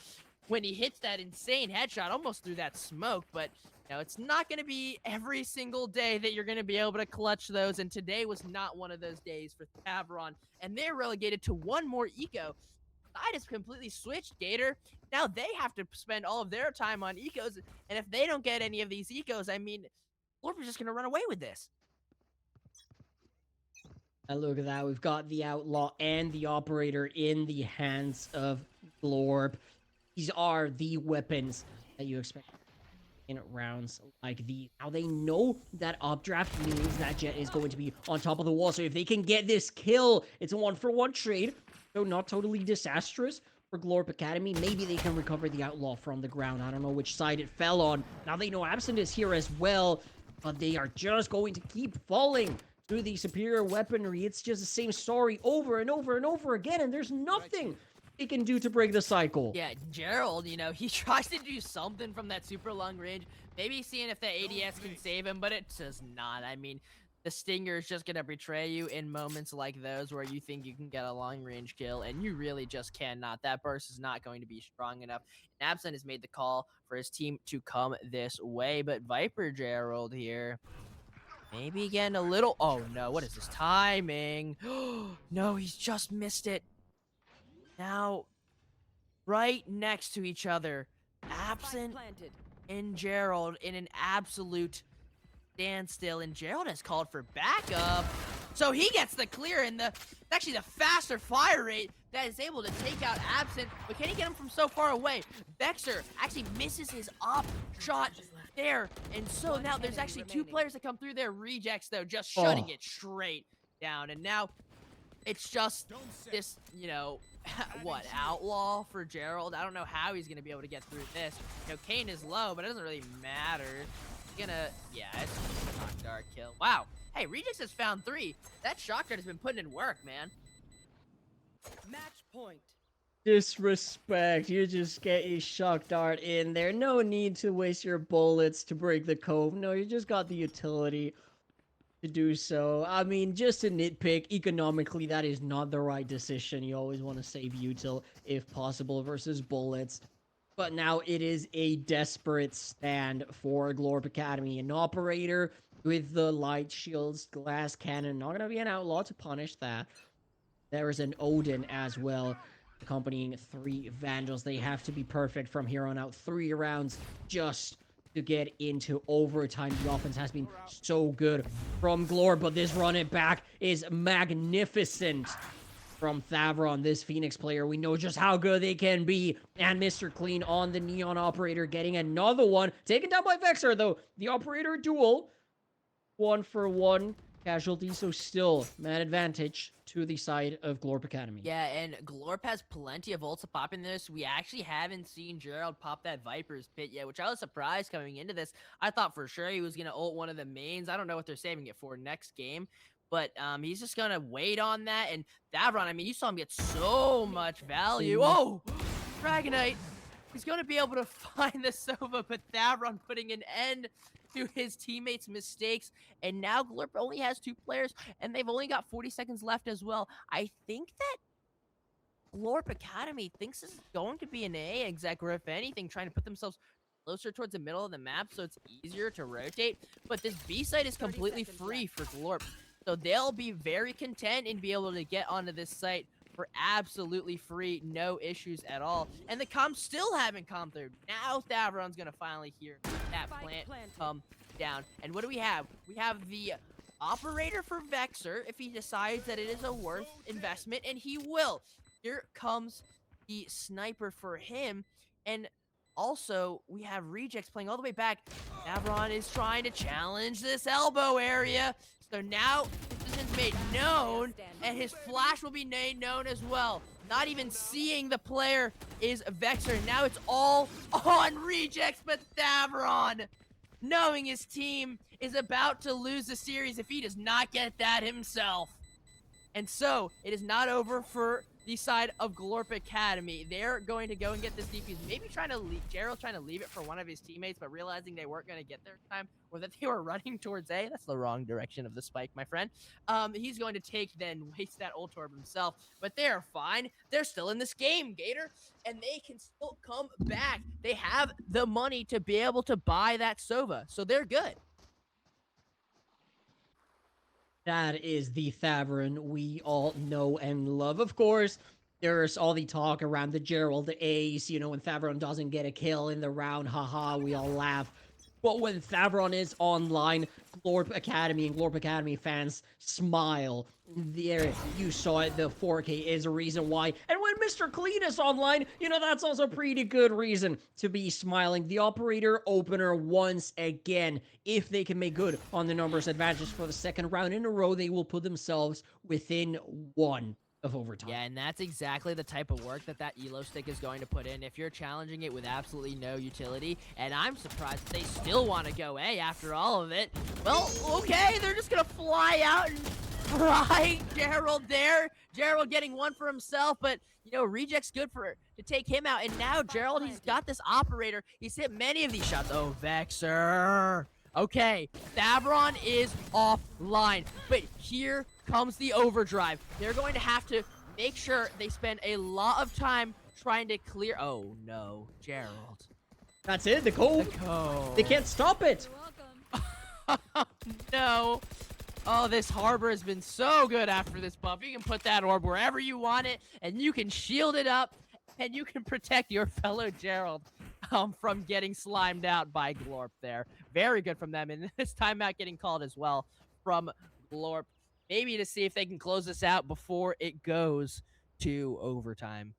when he hits that insane headshot almost through that smoke, but it's not going to be every single day that you're going to be able to clutch those, and today was not one of those days for Tavron, and they're relegated to one more eco. Side is completely switched, Gator. Now they have to spend all of their time on ecos, and if they don't get any of these ecos, I mean, Glorp is just going to run away with this. And look at that. We've got the Outlaw and the Operator in the hands of Glorp. These are the weapons that you expect in rounds like these. Now they know that updraft means that Jet is going to be on top of the wall. So if they can get this kill, it's a 1-for-1 trade. So not totally disastrous for Glorp Academy. Maybe they can recover the Outlaw from the ground. I don't know which side it fell on. Now they know Absent is here as well, but they are just going to keep falling to the superior weaponry. It's just the same story over and over and over again, and there's nothing he can do to break the cycle. Yeah, Gerald, he tries to do something from that super long range. Maybe seeing if the ADS can save him, but it does not. I mean, the Stinger is just going to betray you in moments like those where you think you can get a long range kill, and you really just cannot. That burst is not going to be strong enough. And Absent has made the call for his team to come this way, but Viper Gerald here, maybe getting a little... Oh, no. What is this timing? No, he's just missed it. Now, right next to each other, Absent and Gerald in an absolute standstill. And Gerald has called for backup. So he gets the clear, and it's actually the faster fire rate that is able to take out Absent. But can he get him from so far away? Vexer actually misses his op shot there. And so now there's actually two players that come through there. Rejects, though, just shutting it straight down. And now it's just this, what, Outlaw for Gerald? I don't know how he's going to be able to get through this. Kane is low, but it doesn't really matter. He's gonna, it's a shock dart kill. Wow. Hey, Rejects has found 3. That shock dart has been putting in work, man. Match point. Disrespect. You just get a shock dart in there. No need to waste your bullets to break the cove. No, you just got the utility to do so. I mean, just a nitpick. Economically, that is not the right decision. You always want to save util if possible versus bullets. But now it is a desperate stand for Glorp Academy. An Operator with the light shields, glass cannon. Not going to be an Outlaw to punish that. There is an Odin as well, accompanying 3 Vandals. They have to be perfect from here on out. 3 rounds just to get into overtime. The offense has been so good from Glorp, but this run it back is magnificent from Thavron, this Phoenix player. We know just how good they can be. And Mr. Clean on the Neon Operator, getting another one. Taken down by Vexer, though. The Operator duel. 1-for-1 casualty, so still man advantage to the side of Glorp Academy. Yeah, and Glorp has plenty of ults to pop in this. We actually haven't seen Gerald pop that Viper's Pit yet, which I was surprised coming into this. I thought for sure he was going to ult one of the mains. I don't know what they're saving it for next game. But he's just going to wait on that. And Davron, I mean, you saw him get so much value. Oh! Dragonite He's going to be able to find the Sova, but Thavron putting an end to his teammates' mistakes. And now Glorp only has 2 players, and they've only got 40 seconds left as well. I think that Glorp Academy thinks this is going to be an A exec, or if anything, trying to put themselves closer towards the middle of the map so it's easier to rotate. But this B site is completely free for Glorp. So they'll be very content in being able to get onto this site for absolutely free, no issues at all. And the comms still haven't come through. Now Thavron's gonna finally hear that plant come down. And what do we have? We have the operator for Vexer if he decides that it is a worth investment, and he will. Here comes the sniper for him, and also we have Rejects playing all the way back. Thavron is trying to challenge this elbow area. So now his position's made known, and his flash will be made known as well. Not even seeing the player is Vexer. Now it's all on Rejects, but Thavron, knowing his team is about to lose the series if he does not get that himself. And so, it is not over for the side of Glorp Academy. They're going to go and get this defuse. Maybe trying to leave, Gerald trying to leave it for one of his teammates, but realizing they weren't going to get there in time, or that they were running towards A. That's the wrong direction of the spike, my friend. He's going to take, then waste that ult orb himself. But they're fine. They're still in this game, Gator, and they can still come back. They have the money to be able to buy that Sova, so they're good. That is the Thavron we all know and love. Of course, there's all the talk around the Gerald Ace, you know, when Thavron doesn't get a kill in the round, haha, we all laugh. But when Thavron is online, Glorp Academy and Glorp Academy fans smile. There, you saw it, the 4K is a reason why. And when Mr. Clean is online, you know, that's also a pretty good reason to be smiling. The operator opener once again. If they can make good on the numbers advantage for the second round in a row, they will put themselves within 1 of overtime. Yeah, and that's exactly the type of work that elo stick is going to put in. If you're challenging it with absolutely no utility, and I'm surprised they still want to go A after all of it. Well, okay, they're just gonna fly out and fry Gerald there. Gerald getting one for himself, but you know, Reject's good to take him out. And now Gerald, he's got this operator. He's hit many of these shots. Oh, Vexer. Okay, Thavron is offline, but here comes the overdrive. They're going to have to make sure they spend a lot of time trying to clear. Oh no, Gerald. That's it, the cove. They can't stop it. No. Oh, this harbor has been so good after this buff. You can put that orb wherever you want it, and you can shield it up, and you can protect your fellow Gerald from getting slimed out by Glorp there. Very good from them, and this timeout getting called as well from Glorp. Maybe to see if they can close this out before it goes to overtime.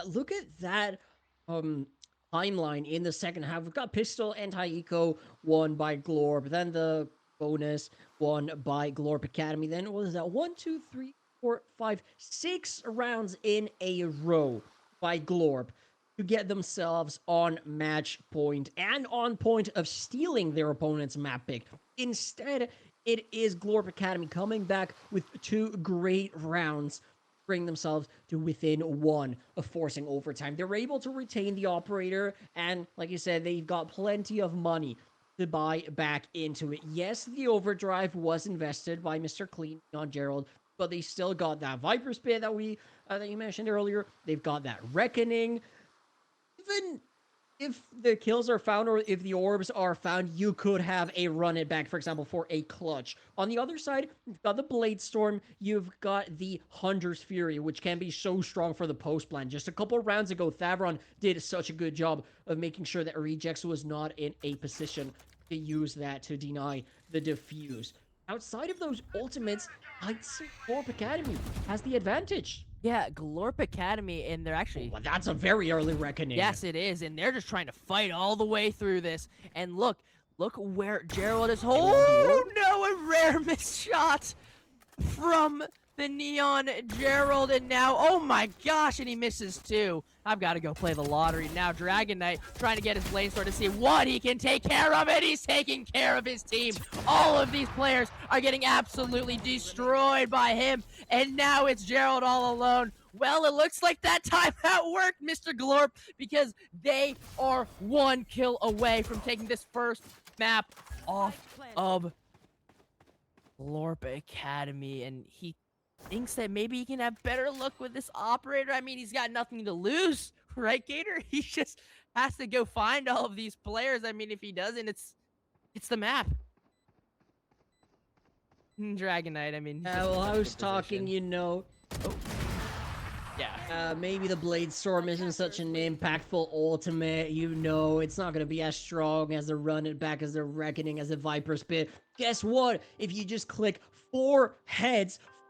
Look at that timeline in the second half. We've got Pistol Anti-Eco won by Glorp, then the bonus won by Glorp Academy. Then what was that? 1, 2, 3, 4, 5, 6 rounds in a row by Glorp to get themselves on match point and on point of stealing their opponent's map pick. Instead, it is Glorp Academy coming back with 2 great rounds, bring themselves to within 1 of forcing overtime. They're able to retain the operator, and like you said, they've got plenty of money to buy back into it. Yes, the overdrive was invested by Mr. Clean on Gerald, but they still got that Viper Spit that you mentioned earlier. They've got that Reckoning. Even if the kills are found or if the orbs are found, you could have a run it back, for example, for a clutch. On the other side, you've got the Blade Storm, you've got the Hunter's Fury, which can be so strong for the post plan. Just a couple rounds ago, Thavron did such a good job of making sure that Rejects was not in a position to use that to deny the defuse. Outside of those ultimates, I'd say Glorp Academy has the advantage. Yeah, Glorp Academy, and they're actually... Well, that's a very early Reckoning. Yes, it is, and they're just trying to fight all the way through this. And look where Gerald is. Oh, no, a rare missed shot from the Neon Gerald, and now, oh my gosh, and he misses too. I've got to go play the lottery now. Dragon Knight trying to get his lane sword to see what he can take care of, and he's taking care of his team. All of these players are getting absolutely destroyed by him, and now it's Gerald all alone Well, it looks like that timeout worked, Mr. Glorp, because they are 1 kill away from taking this first map off of Glorp Academy, and he thinks that maybe he can have better luck with this operator. I mean, he's got nothing to lose, right, Gator? He just has to go find all of these players. I mean, if he doesn't, it's the map. Dragon Knight, I mean, he's Yeah, just in well, such I a was good talking, position. Yeah. Maybe the Blade Storm isn't such an impactful ultimate. It's not gonna be as strong as the Run It Back, as the Reckoning, as the Viper Spit. Guess what? If you just click 4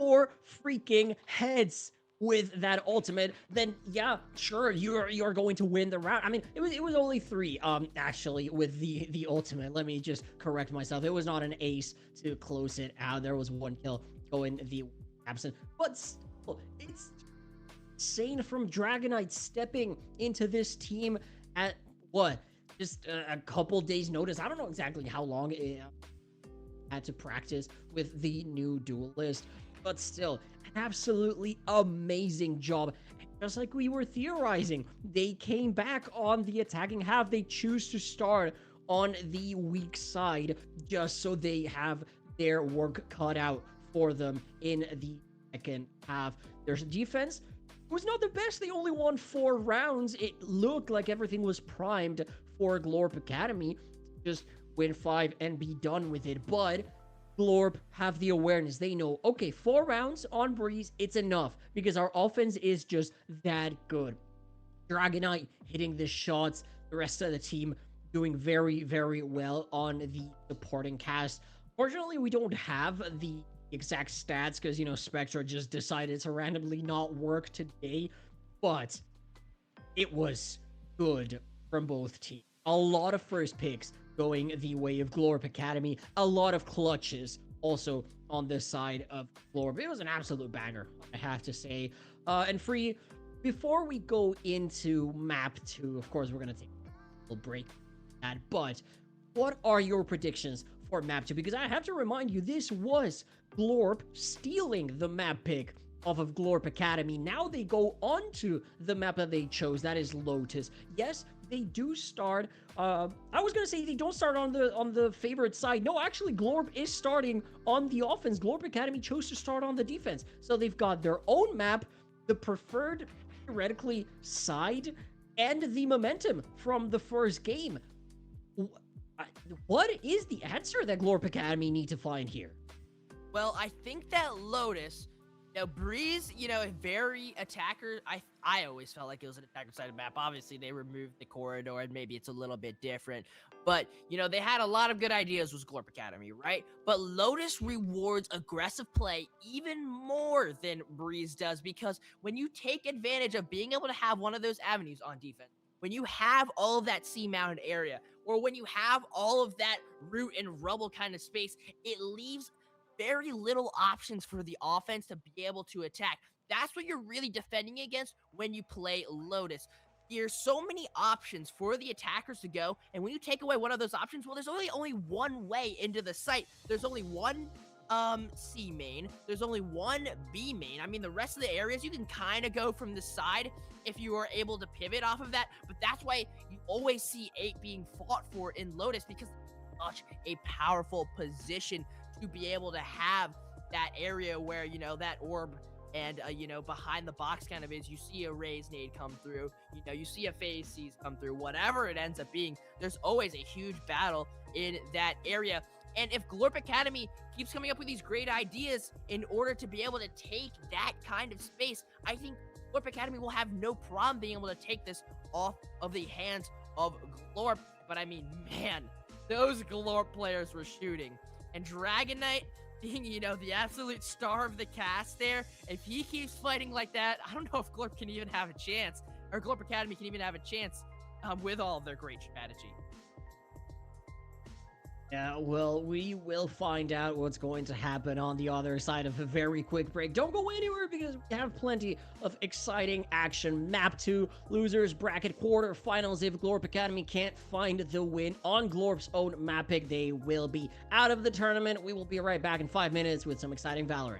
freaking heads with that ultimate, then yeah, sure, you're going to win the round. I mean, it was only 3, actually, with the ultimate. Let me just correct myself. It was not an ace to close it out. There was 1 kill going the absent, but still, it's insane from Dragonite stepping into this team at what, just a couple days notice. I don't know exactly how long it had to practice with the new duelist, but still an absolutely amazing job. Just like we were theorizing, they came back on the attacking half. They choose to start on the weak side just so they have their work cut out for them in the second half. Their defense was not the best. They only won 4 rounds. It looked like everything was primed for Glorp Academy to just win 5 and be done with it. But Glorp have the awareness. They know, okay, 4 rounds on Breeze, it's enough because our offense is just that good. Dragonite hitting the shots, the rest of the team doing very, very well on the supporting cast. Fortunately, we don't have the exact stats because, Spectra just decided to randomly not work today, but it was good from both teams. A lot of first picks going the way of Glorp Academy, a lot of clutches also on this side of Glorp. It was an absolute banger, I have to say. And Free, before we go into map 2, of course, we're going to take a little break that, but what are your predictions for map 2? Because I have to remind you, this was Glorp stealing the map pick off of Glorp Academy. Now they go on to the map that they chose, that is Lotus. Yes, they do start, I was gonna say they don't start on the favorite side. No, actually, Glorp is starting on the offense. Glorp Academy chose to start on the defense. So they've got their own map, the preferred, theoretically, side, and the momentum from the first game. What is the answer that Glorp Academy need to find here? Well, I think that Lotus, Breeze, a very attacker. I always felt like it was an attacker-sided map. Obviously, they removed the corridor, and maybe it's a little bit different. But, they had a lot of good ideas with Glorp Academy, right? But Lotus rewards aggressive play even more than Breeze does, because when you take advantage of being able to have one of those avenues on defense, when you have all of that C-mounted area, or when you have all of that root and rubble kind of space, it leaves very little options for the offense to be able to attack. That's what you're really defending against when you play Lotus. There's so many options for the attackers to go, and when you take away one of those options, well, there's only one way into the site. There's only one C main. There's only one B main. I mean, the rest of the areas you can kind of go from the side if you are able to pivot off of that, but that's why you always see 8 being fought for in Lotus, because it's such a powerful position to be able to have that area where, that orb and, behind the box kind of is. You see a Raze nade come through, you see a phase seize come through, whatever it ends up being, there's always a huge battle in that area. And if Glorp Academy keeps coming up with these great ideas in order to be able to take that kind of space, I think Glorp Academy will have no problem being able to take this off of the hands of Glorp. But I mean, man, those Glorp players were shooting. And Dragon Knight being, the absolute star of the cast there, if he keeps fighting like that, I don't know if Glorp can even have a chance, or Glorp Academy can even have a chance with all of their great strategy. Yeah, well, we will find out what's going to happen on the other side of a very quick break. Don't go anywhere because we have plenty of exciting action. Map 2, losers, bracket quarterfinals. If Glorp Academy can't find the win on Glorp's own map pick, they will be out of the tournament. We will be right back in 5 minutes with some exciting Valorant.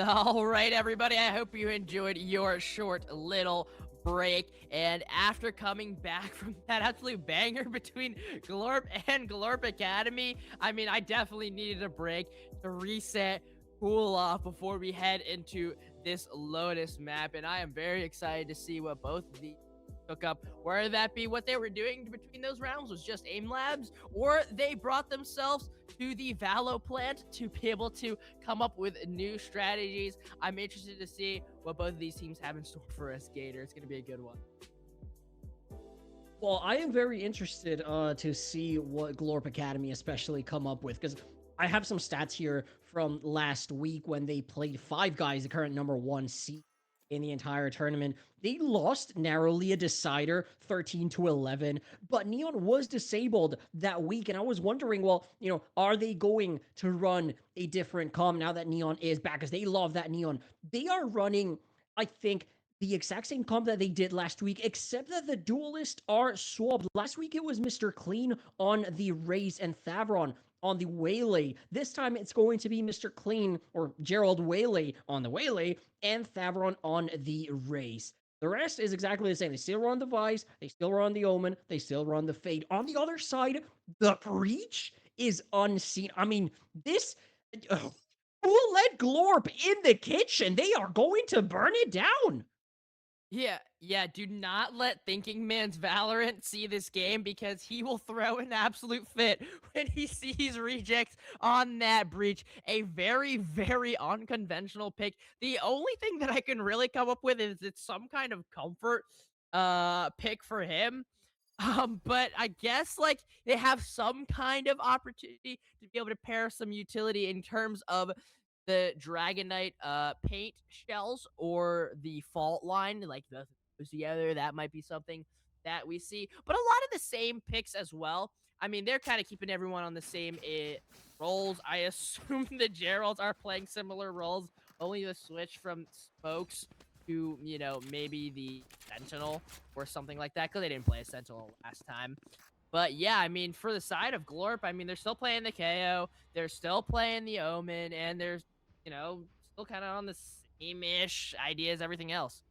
All right, everybody. I hope you enjoyed your short little break. And after coming back from that absolute banger between Glorp and Glorp Academy, I mean, I definitely needed a break to reset, cool off before we head into this Lotus map. And I am very excited to see what both of these took up, whether that be what they were doing between those rounds was just aim labs, or they brought themselves to the Valo plant to be able to come up with new strategies. I'm interested to see what both of these teams have in store for us, Gator. It's going to be a good one. Well, I am very interested to see what Glorp Academy especially come up with, because I have some stats here from last week when they played Five Guys, the current #1 seed in the entire tournament. They lost narrowly, a decider 13-11, but Neon was disabled that week, and I was wondering, well, are they going to run a different comp now that Neon is back? Because they love that Neon. They are running, I think, the exact same comp that they did last week, except that the duelists are swapped. Last week it was Mr. Clean on the Raze and Thavron on the Waylay. This time it's going to be Mr. Clean or Gerald Waylay on the Waylay and Thavron on the Raze. The rest is exactly the same. They still run the Vise, they still run the Omen, they still run the Fade. On the other side, the Breach is unseen. I mean, this... who let Glorp in the kitchen? They are going to burn it down. Yeah, do not let Thinking Man's Valorant see this game, because he will throw an absolute fit when he sees rejects on that Breach. A very, very unconventional pick. The only thing that I can really come up with is it's some kind of comfort pick for him. But I guess like they have some kind of opportunity to be able to pair some utility in terms of the Dragonite paint shells or the fault line, like the goes together. That might be something that we see. But a lot of the same picks as well. I mean, they're kind of keeping everyone on the same roles. I assume the Geralds are playing similar roles, only the switch from Smokes to, maybe the Sentinel or something like that, because they didn't play a Sentinel last time. But yeah, I mean, for the side of Glorp, I mean, they're still playing the KO, they're still playing the Omen, and they're, still kind of on the same-ish idea as everything else.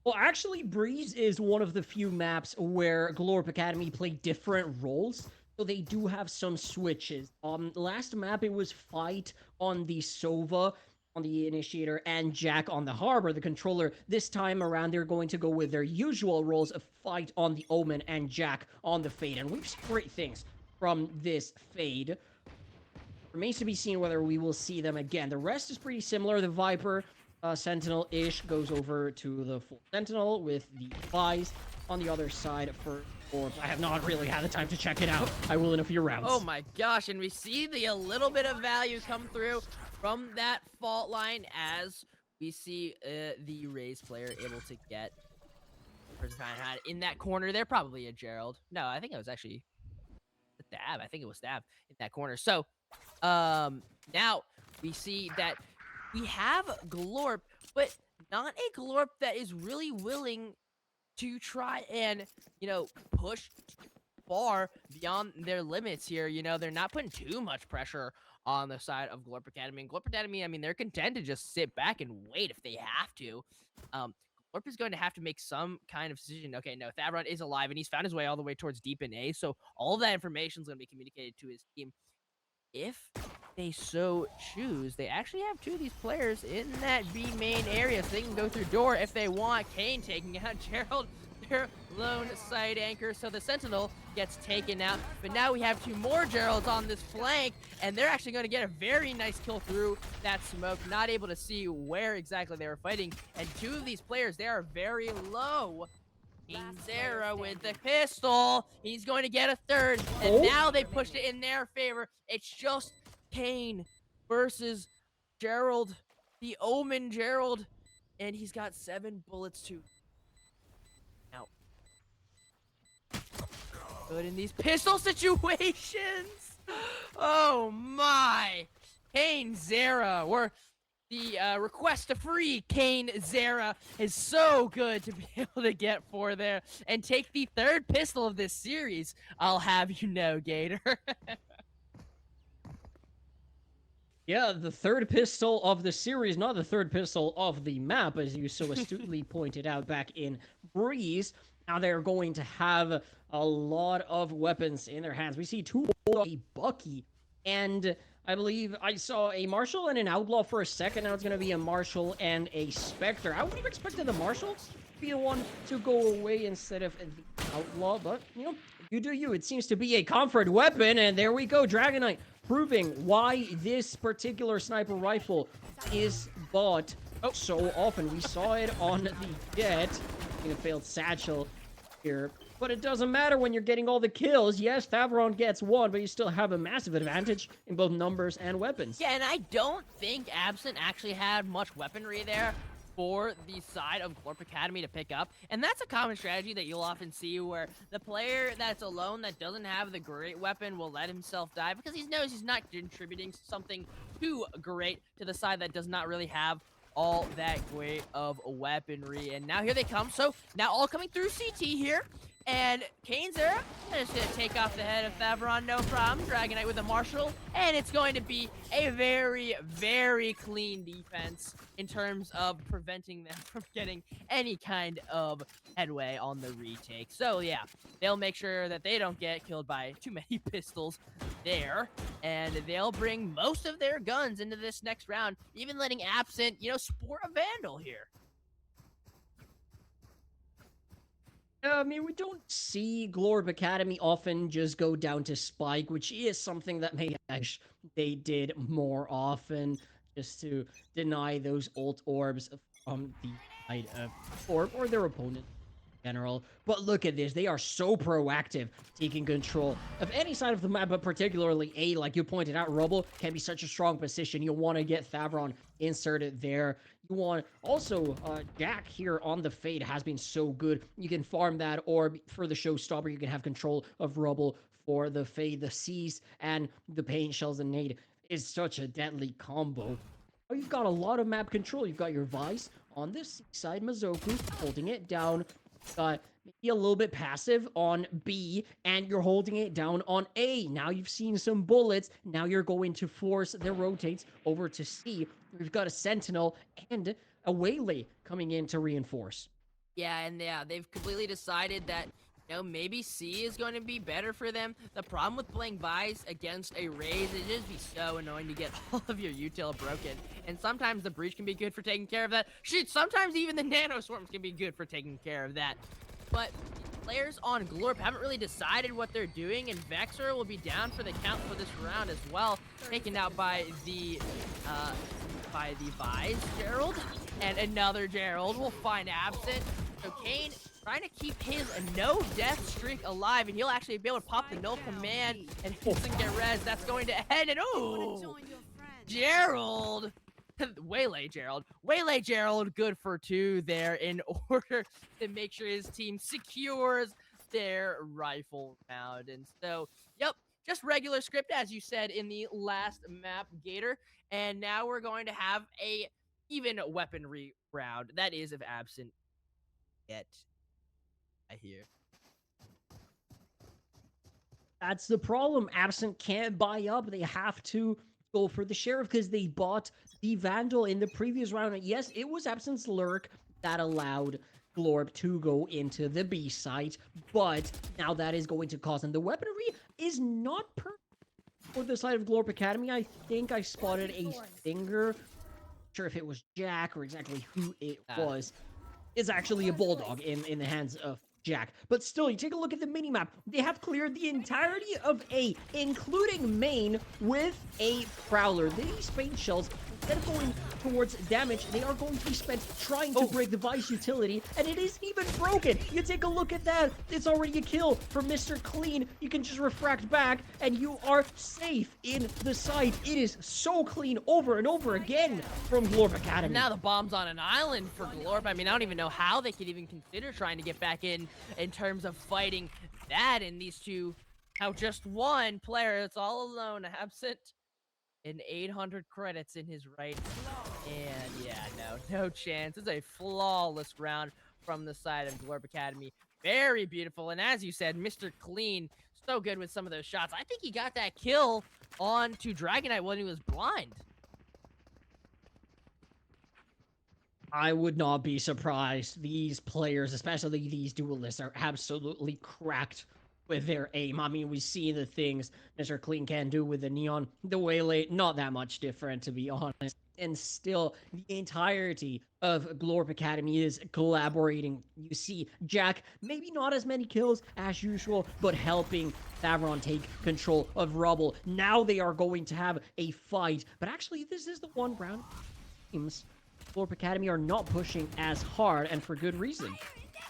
Well, actually, Breeze is one of the few maps where Glorp Academy play different roles, so they do have some switches. Last map, it was Fight on the Sova, on the Initiator, and Jack on the Harbor, the controller. This time around, they're going to go with their usual roles of Fight on the Omen and Jack on the Fade, and we've seen great things from this Fade. Remains to be seen whether we will see them again. The rest is pretty similar. The Viper, Sentinel-ish, goes over to the full Sentinel with the Vise on the other side for Glorp. I have not really had the time to check it out. I will in a few rounds. Oh my gosh, and we see a little bit of value come through from that fault line as we see the Raze player able to get in that corner. They're probably a Gerald. No, I think it was actually Stab. I think it was Stab in that corner. So, now we see that we have Glorp, but not a Glorp that is really willing to try and, push far beyond their limits here. They're not putting too much pressure on the side of Glorp Academy. And Glorp Academy, I mean, they're content to just sit back and wait if they have to. Glorp is going to have to make some kind of decision. Okay, no, Thavron is alive, and he's found his way all the way towards deep in A, so all of that information is going to be communicated to his team. If they so choose, they actually have two of these players in that B main area, so they can go through door if they want. Kane taking out Gerald, their lone side anchor, so the Sentinel gets taken out. But now we have two more Geralds on this flank, and they're actually going to get a very nice kill through that smoke, not able to see where exactly they were fighting. And two of these players, they are very low. Zera with the pistol. He's going to get a third. And now they pushed it in their favor. It's just Kane versus Gerald. The Omen Gerald. And he's got 7 bullets to now. Good in these pistol situations. Oh my. Kane Zera. The request to free Kane Zera is so good to be able to get for there and take the 3rd pistol of this series. I'll have you know, Gator. Yeah, the third pistol of the series, not the third pistol of the map, as you so astutely pointed out back in Breeze. Now they're going to have a lot of weapons in their hands. We see two, a Bucky, and I believe I saw a Marshal and an Outlaw for a second. Now it's going to be a Marshal and a Spectre. I would have expected the Marshal to be the one to go away instead of the Outlaw, but, you know, you do you. It seems to be a comfort weapon, and there we go, Dragonite, proving why this particular sniper rifle is bought so often. We saw it on the Jet, in a failed satchel here, but it doesn't matter when you're getting all the kills. Yes, Thavron gets one, but you still have a massive advantage in both numbers and weapons. Yeah, and I don't think Absent actually had much weaponry there for the side of Glorp Academy to pick up. And that's a common strategy that you'll often see where the player that's alone that doesn't have the great weapon will let himself die because he knows he's not contributing something too great to the side that does not really have all that great of weaponry. And now here they come. So now all coming through CT here. And Kane's there. Just going to take off the head of Thavron, no problem. Dragonite with a Marshal. And it's going to be a very, very clean defense in terms of preventing them from getting any kind of headway on the retake. So, yeah, they'll make sure that they don't get killed by too many pistols there. And they'll bring most of their guns into this next round, even letting Absent, you know, sport a Vandal here. I mean, we don't see Glorp Academy often just go down to Spike, which is something that maybe they did more often, just to deny those ult orbs from the side of Glorp or their opponent in general. But look at this, they are so proactive, taking control of any side of the map, but particularly A, like you pointed out, Rubble can be such a strong position. You'll want to get Thavron inserted there. You want also Jack here on the Fade has been so good. You can farm that orb for the showstopper. You can have control of Rubble for the Fade. The Seize and the Pain Shells and Nade is such a deadly combo. Oh, you've got a lot of map control. You've got your Vice on the C side, Mazoku holding it down. Maybe a little bit passive on B, and you're holding it down on A. Now you've seen some bullets. Now you're going to force the rotates over to C. We've got a Sentinel and a Waylay coming in to reinforce. Yeah, and yeah, they've completely decided that, you know, maybe C is going to be better for them. The problem with playing Vice against a Raze is just be so annoying to get all of your util broken. And sometimes the Breach can be good for taking care of that. Shit, sometimes even the Nano Swarms can be good for taking care of that. But players on Glorp haven't really decided what they're doing, and Vexer will be down for the count for this round as well, taken out by the Vice Gerald, and another Gerald will find Absent. So Kane trying to keep his no death streak alive, and he'll actually be able to pop the null command and doesn't get res. That's going to end, and oh, Gerald. Waylay Gerald, good for 2 there in order to make sure his team secures their rifle round. And so, yep, just regular script, as you said in the last map, Gator. And now we're going to have a even weaponry round. That is if Absent yet. I hear. That's the problem. Absent can't buy up. They have to go for the Sheriff because they bought the Vandal in the previous round. And yes, it was Absent's Lurk that allowed Glorp to go into the B site, but now that is going to cause them. The weaponry is not perfect for the side of Glorp Academy. I think I spotted a Stinger. Not sure if it was Jack or exactly who it was. It's actually a Bulldog in the hands of Jack. But still, you take a look at the minimap. They have cleared the entirety of A, including main, with a Prowler. These Pain Shells, instead of going towards damage, they are going to be spent trying to break the Vice utility, and it isn't even broken. You take a look at that. It's already a kill for Mr. Clean. You can just refract back, and you are safe in the site. It is so clean over and over again from Glorp Academy. Now the bomb's on an island for Glorp. I mean, I don't even know how they could even consider trying to get back in terms of fighting that. And these two, now just one player that's all alone, Absent, and 800 credits in his right. And yeah, no chance. It's a flawless round from the side of Glorp Academy. Very beautiful. And as you said, Mr. Clean, so good with some of those shots. I think he got that kill on to Dragonite when he was blind. I would not be surprised. These players, especially these duelists, are absolutely cracked with their aim. I mean, we see the things Mr. Clean can do with the Neon, the Waylay, not that much different, to be honest. And still, the entirety of Glorp Academy is collaborating. You see Jack, maybe not as many kills as usual, but helping Thavron take control of Rubble. Now they are going to have a fight. But actually, this is the one round teams Glorp Academy are not pushing as hard, and for good reason.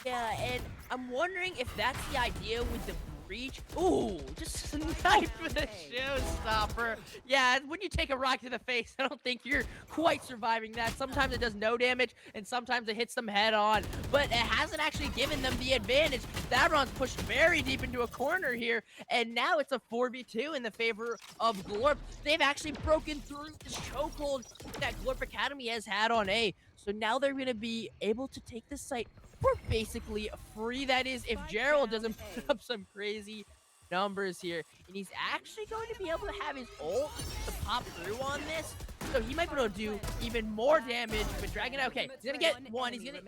Yeah, and I'm wondering if that's the idea with the breach. Ooh, just snipe with a showstopper. Yeah, when you take a rock to the face, I don't think you're quite surviving that. Sometimes it does no damage, and sometimes it hits them head on. But it hasn't actually given them the advantage. Thavron's pushed very deep into a corner here, and now it's a 4v2 in the favor of Glorp. They've actually broken through this chokehold that Glorp Academy has had on A. So now they're going to be able to take this site for basically free. That is, if Gerald doesn't put up some crazy numbers here. And he's actually going to be able to have his ult to pop through on this. So he might be able to do even more damage. But Dragon, okay, he's going to get one. He's going to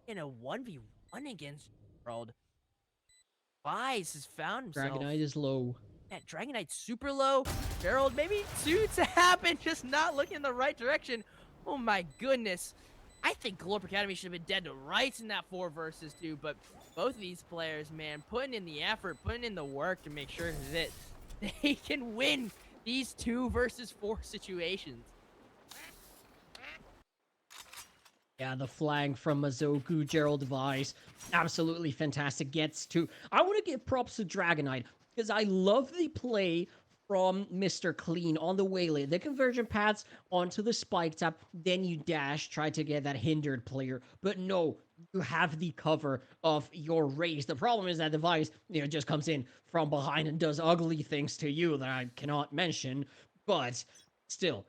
in a 1v1 against Gerald. Wise has found himself. Dragonite is low. Yeah, Dragonite's super low. Gerald maybe two to happen, just not looking in the right direction. Oh my goodness. I think Glorp Academy should have been dead to rights in that 4 versus 2, but both of these players, man, putting in the effort, putting in the work to make sure that they can win these 2 versus 4 situations. Yeah, the flag from Mazoku, Gerald Device, absolutely fantastic. Gets to... I want to give props to Dragonite, because I love the play from Mr. Clean on the Waylay. The conversion paths onto the spike tap, then you dash, try to get that hindered player. But no, you have the cover of your race. The problem is that Device, just comes in from behind and does ugly things to you that I cannot mention. But still,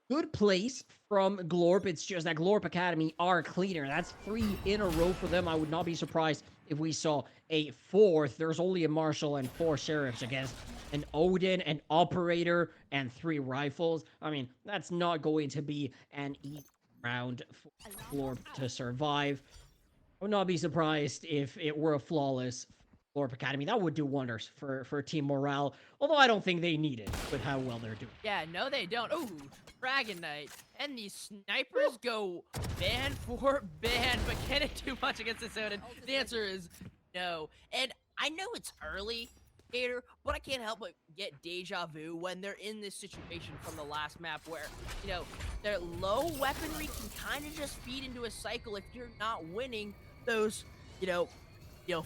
good place from Glorp. It's just that Glorp Academy are cleaner. That's 3 in a row for them. I would not be surprised if we saw a 4th. There's only a Marshal and 4 Sheriffs against an Odin, an Operator, and 3 Rifles. I mean, that's not going to be an easy round for Glorp to survive. I would not be surprised if it were a flawless Glorp Academy. That would do wonders for team morale, although I don't think they need it with how well they're doing. Yeah, no they don't. Ooh, Dragonite. And these snipers go ban for ban, but can it do much against this Odin? The answer is no. And I know it's early, Gator, but I can't help but get deja vu when they're in this situation from the last map where, their low weaponry can kind of just feed into a cycle if you're not winning those,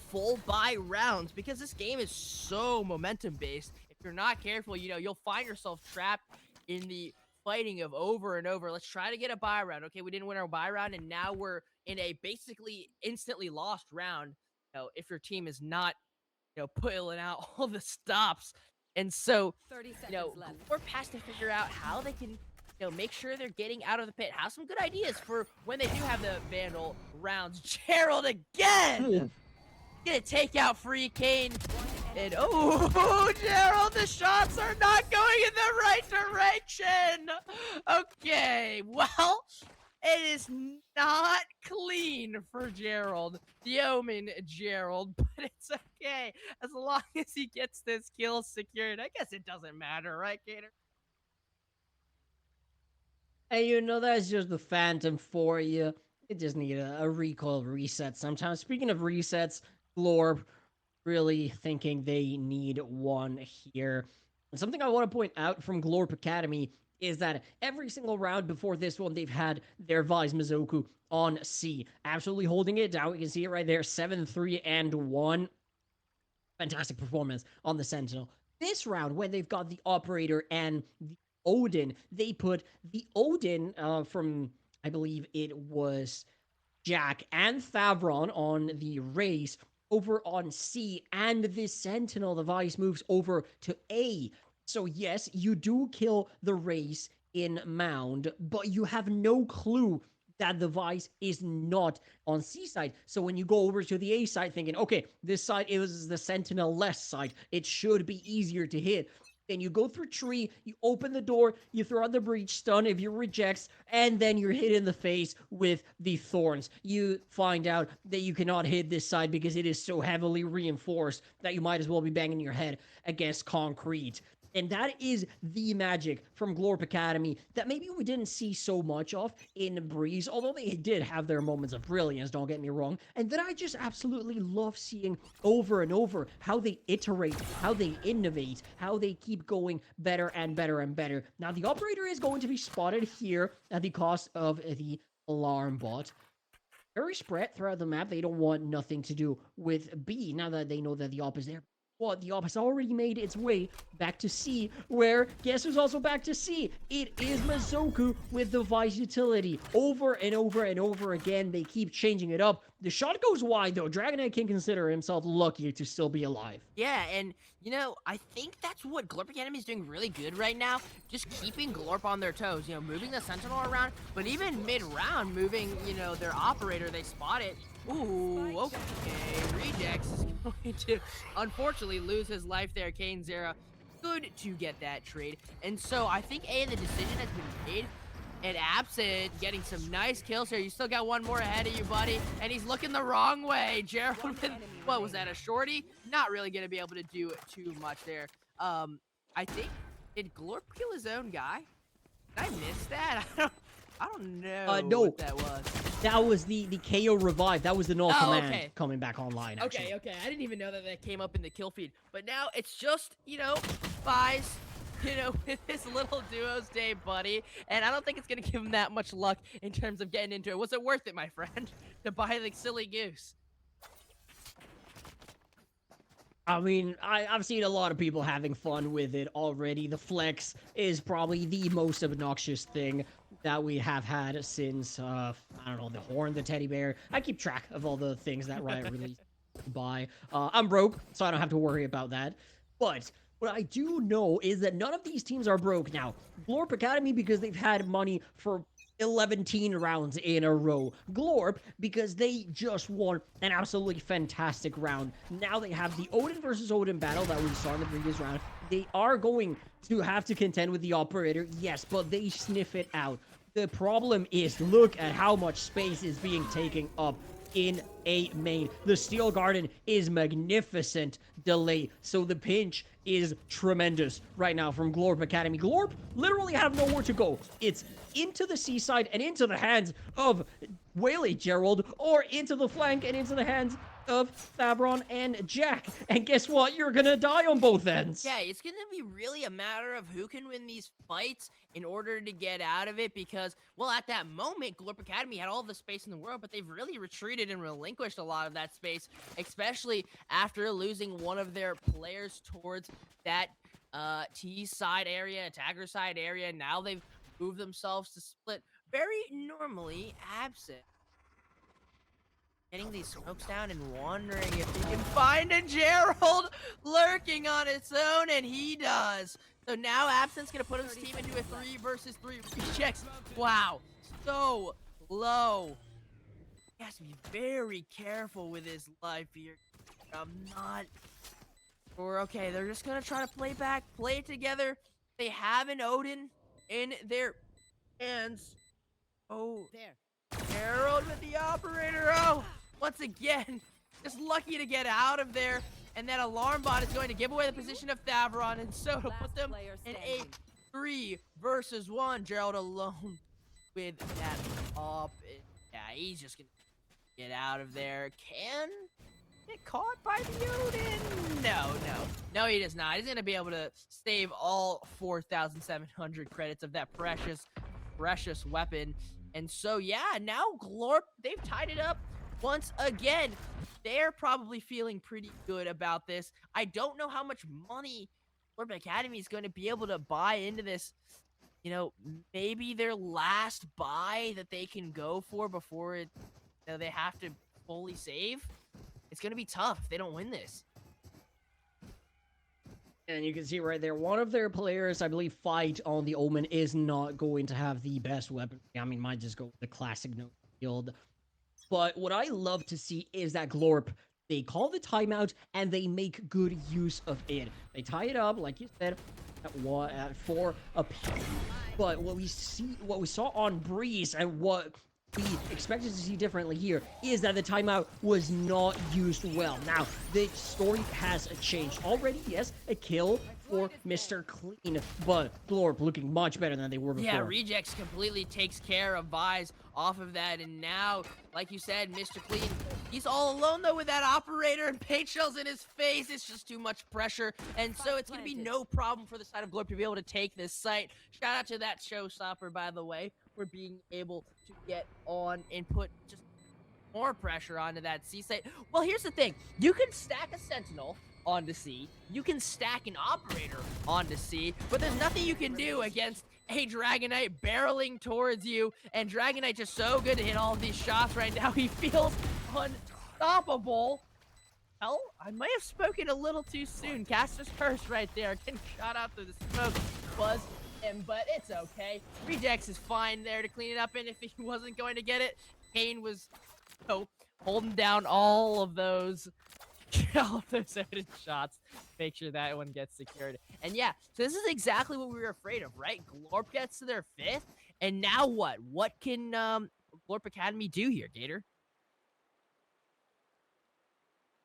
full buy rounds, because this game is so momentum based. If you're not careful, you'll find yourself trapped in the fighting of over and over. Let's try to get a buy round. Okay, we didn't win our buy round, and now we're in a basically instantly lost round. If your team is not, pulling out all the stops. And so, 30 seconds left. Glorp has to figure out how they can, make sure they're getting out of the pit. Have some good ideas for when they do have the Vandal rounds. Gerald again! Gonna take out Free Kane. And oh, Gerald, the shots are not going in the right direction. Okay, well, it is not clean for Gerald, the Omen Gerald, but it's okay as long as he gets this kill secured. I guess it doesn't matter, right, Gator? Hey, that's just the Phantom for you. You just need a recoil reset sometimes. Speaking of resets, Glorp really thinking they need one here. And something I want to point out from Glorp Academy is that every single round before this one, they've had their Vice Mizoku on C. Absolutely holding it down. You can see it right there, 7-3-1. Fantastic performance on the Sentinel. This round, when they've got the Operator and the Odin, they put the Odin from, I believe it was Jack and Thavron on the race over on C, and this Sentinel, the Vice, moves over to A. So yes, you do kill the race in Mound, but you have no clue that the Vice is not on C side. So when you go over to the A side thinking, okay, this side is the Sentinel less side, it should be easier to hit. Then you go through tree, you open the door, you throw out the breach stun if you rejects, and then you're hit in the face with the thorns. You find out that you cannot hit this side because it is so heavily reinforced that you might as well be banging your head against concrete. And that is the magic from Glorp Academy that maybe we didn't see so much of in Breeze, although they did have their moments of brilliance, don't get me wrong. And that I just absolutely love seeing over and over how they iterate, how they innovate, how they keep going better and better and better. Now, the operator is going to be spotted here at the cost of the alarm bot. Very spread throughout the map. They don't want nothing to do with B now that they know that the op is there. Well, the op has already made its way back to C, where guess who's also back to C? It is Mazoku with the Vice utility. Over and over and over again, they keep changing it up. The shot goes wide, though. Dragonite can consider himself lucky to still be alive. Yeah, and you know, I think that's what Glorp Academy is doing really good right now. Just keeping Glorp on their toes, you know, moving the Sentinel around, but even mid-round, moving, you know, their operator, they spot it. Ooh, okay. Rejects is going to, unfortunately, lose his life there. Kane Zera, good to get that trade. And so I think, the decision has been made. And Absent getting some nice kills here. You still got one more ahead of you, buddy. And he's looking the wrong way. Gerald with, what was that, a shorty? Not really going to be able to do too much there. I think, did Glorp kill his own guy? Did I miss that? I don't know No. what that was. That was the KO revive. That was the null command okay. coming back online, actually. Okay. I didn't even know that came up in the kill feed. But now it's just, you know, buys, you know, with his little duo's day, buddy. And I don't think it's going to give him that much luck in terms of getting into it. Was it worth it, my friend, to buy the silly goose? I mean, I've seen a lot of people having fun with it already. The flex is probably the most obnoxious thing that we have had since, I don't know, the horn, the teddy bear. I keep track of all the things that Riot released to buy. I'm broke, so I don't have to worry about that. But what I do know is that none of these teams are broke now. Glorp Academy, because they've had money for 11 rounds in a row. Glorp, because they just won an absolutely fantastic round. Now they have the Odin versus Odin battle that we saw in the previous round. They are going to have to contend with the operator, yes, but they sniff it out. The problem is, look at how much space is being taken up in a main. The Steel Garden is magnificent delay, so the pinch is tremendous right now from Glorp Academy. Glorp literally have nowhere to go. It's into the seaside and into the hands of Whaley Gerald, or into the flank and into the hands of Fabron and Jack. And guess what? You're gonna die on both ends. Yeah, it's going to be really a matter of who can win these fights in order to get out of it because, well, at that moment, Glorp Academy had all the space in the world, but they've really retreated and relinquished a lot of that space, especially after losing one of their players towards that T side area, attacker side area. Now they've moved themselves to split. Very normally absent. Getting these smokes down and wondering if he can find a Gerald lurking on its own, and he does. So now Absent's gonna put his team into a 3 versus 3 rejects. Wow, so low. He has to be very careful with his life here. I'm not sure. Okay, they're just gonna try to play it together. They have an Odin in their hands. Oh, There. Gerald with the operator. Oh, once again, just lucky to get out of there. And that alarm bot is going to give away the position of Thavron. And so to put them in a 3 versus 1. Gerald alone with that op. Yeah, he's just going to get out of there. Can get caught by the Odin? No, he does not. He's going to be able to save all 4,700 credits of that precious weapon. And so, yeah, now Glorp, they've tied it up once again. They're probably feeling pretty good about this. I don't know how much money Glorp Academy is going to be able to buy into this. You know, maybe their last buy that they can go for before they have to fully save. It's going to be tough if they don't win this. And you can see right there, one of their players, I believe, Fight on the Omen, is not going to have the best weapon. I mean, might just go with the classic no shield. But what I love to see is that Glorp, they call the timeout and they make good use of it. They tie it up, like you said, at 4 apiece. But what we saw on Breeze, and what we expected to see differently here, is that the timeout was not used well. Now, the story has changed already. Yes, a kill for Mr. Clean, but Glorp looking much better than they were before. Yeah, Rejects completely takes care of Vise off of that, and now, like you said, Mr. Clean, he's all alone though with that operator, and paint shells in his face. It's just too much pressure, and so it's gonna be no problem for the side of Glorp to be able to take this site. Shout out to that showstopper, by the way, for being able to get on and put just more pressure onto that C site. Well, here's the thing: you can stack a Sentinel onto C, you can stack an operator onto C, but there's nothing you can do against a Dragonite barreling towards you, and Dragonite just so good to hit all of these shots right now. He feels unstoppable. Hell, I might have spoken a little too soon. Caster's curse right there, getting shot out through the smoke was him, but it's okay. Rejects is fine there to clean it up, and if he wasn't going to get it, Kane was holding down all of those hidden shots, make sure that one gets secured. And yeah, so this is exactly what we were afraid of, right? Glorp gets to their 5th, and now what? What can Glorp Academy do here, Gator?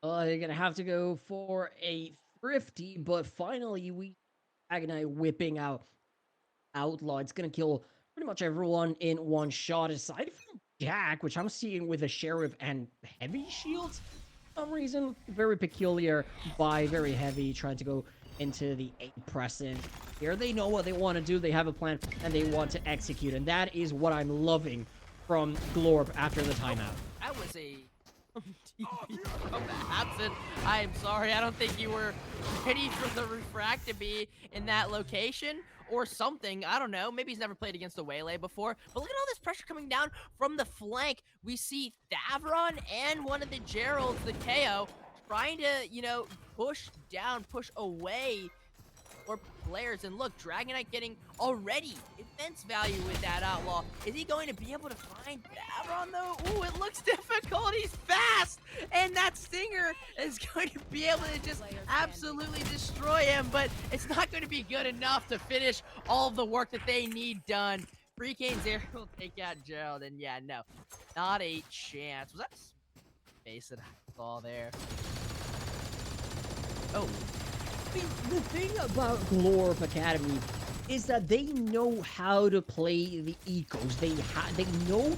They're gonna have to go for a thrifty, but finally we Dragonite whipping out Outlaw. It's gonna kill pretty much everyone in one shot, aside from Jack, which I'm seeing with a Sheriff and Heavy Shields. For some reason, very peculiar by very heavy, trying to go into the EMPRESS. Here they know what they want to do, they have a plan, and they want to execute, and that is what I'm loving from Glorp after the timeout. That was a TP from Absent. I am sorry, I don't think you were ready for the Refract to be in that location or something. I don't know, maybe he's never played against a Waylay before, but look at all this pressure coming down from the flank. We see Thavron and one of the Geralds, the KO, trying to, you know, push down, push away for players. And look, Dragonite getting already immense value with that Outlaw. Is he going to be able to find Thavron though? Ooh, it looks difficult. He's fast, and that Stinger is going to be able to just absolutely destroy him, but it's not going to be good enough to finish all of the work that they need done. Free Kane's there will take out Gerald, and yeah, no, not a chance. Was that face that I saw there? Oh. I mean, the thing about Glorp Academy is that they know how to play the ecos. They know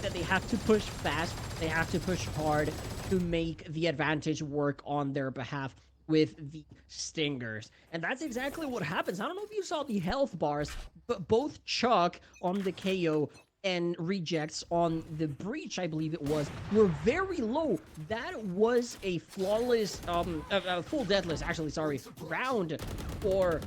that they have to push fast, they have to push hard to make the advantage work on their behalf with the Stingers. And that's exactly what happens. I don't know if you saw the health bars, but both Chuck on the KO and Rejects on the Breach, I believe it was, were very low. That was a flawless, full deathless, actually, sorry, round for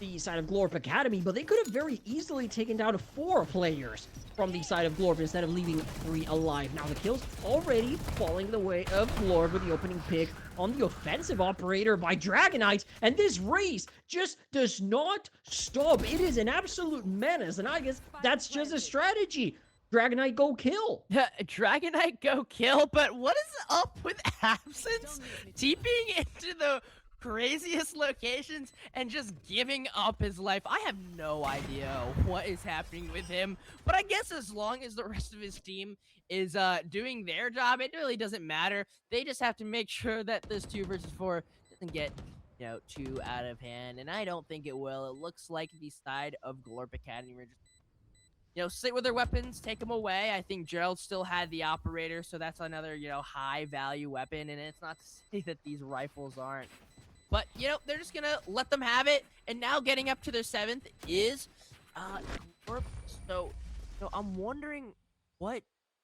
the side of Glorp Academy, but they could have very easily taken down 4 players from the side of Glorp instead of leaving 3 alive. Now the kills already falling the way of Glorp with the opening pick on the offensive operator by Dragonite, and this race just does not stop. It is an absolute menace, and I guess that's just a strategy. Dragonite go kill. Dragonite go kill, but what is up with Absence TPing into the craziest locations and just giving up his life? I have no idea what is happening with him, but I guess as long as the rest of his team is doing their job, it really doesn't matter. They just have to make sure that this 2 versus 4 doesn't get, you know, too out of hand, and I don't think it will. It looks like the side of Glorp Academy were just, you know, sit with their weapons, take them away. I think Gerald still had the operator, so that's another, you know, high value weapon, and it's not to say that these rifles aren't. But, you know, they're just gonna let them have it, and now getting up to their 7th is Glorp. So, you know, I'm wondering what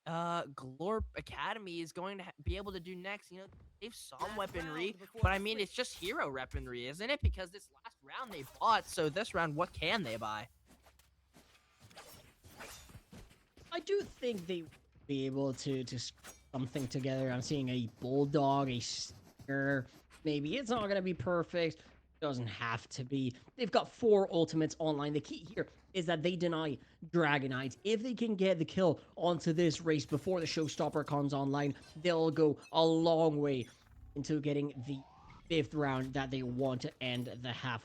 Glorp Academy is going to be able to do next. You know, they've some weaponry, but I mean, it's just hero weaponry, isn't it? Because this last round they bought, so this round, what can they buy? I do think they will be able to something together. I'm seeing a Bulldog, a Stinger. Maybe it's not going to be perfect. Doesn't have to be. They've got 4 ultimates online. The key here is that they deny Dragonite. If they can get the kill onto this race before the showstopper comes online, they'll go a long way into getting the 5th round that they want to end the half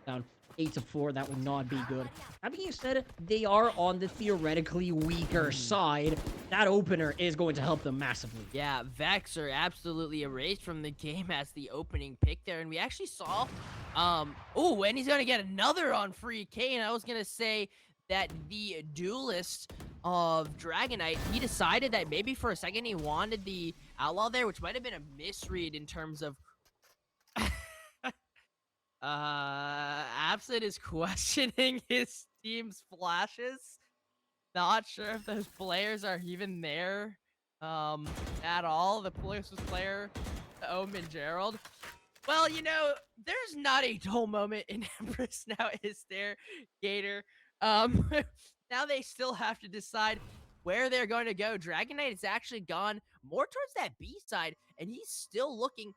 down 8-4, that would not be good. That being said, they are on the theoretically weaker side. That opener is going to help them massively. Yeah, Vex are absolutely erased from the game as the opening pick there, and we actually saw, oh, and he's gonna get another on free K, and I was gonna say that the duelist of Dragonite, he decided that maybe for a second he wanted the Outlaw there, which might have been a misread in terms of Absent is questioning his team's flashes. Not sure if those players are even there at all. The closest player to Omen Gerald. Well, you know, there's not a dull moment in Empress now, is there, Gator? Now they still have to decide where they're going to go. Dragonite has actually gone more towards that B side, and he's still looking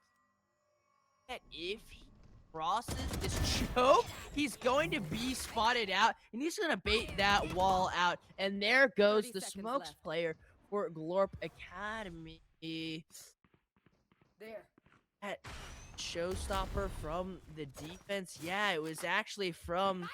at if he crosses this choke, he's going to be spotted out, and he's going to bait that wall out. And there goes 30 the seconds smokes left. player for Glorp Academy. There. That showstopper from the defense. Yeah, it was actually from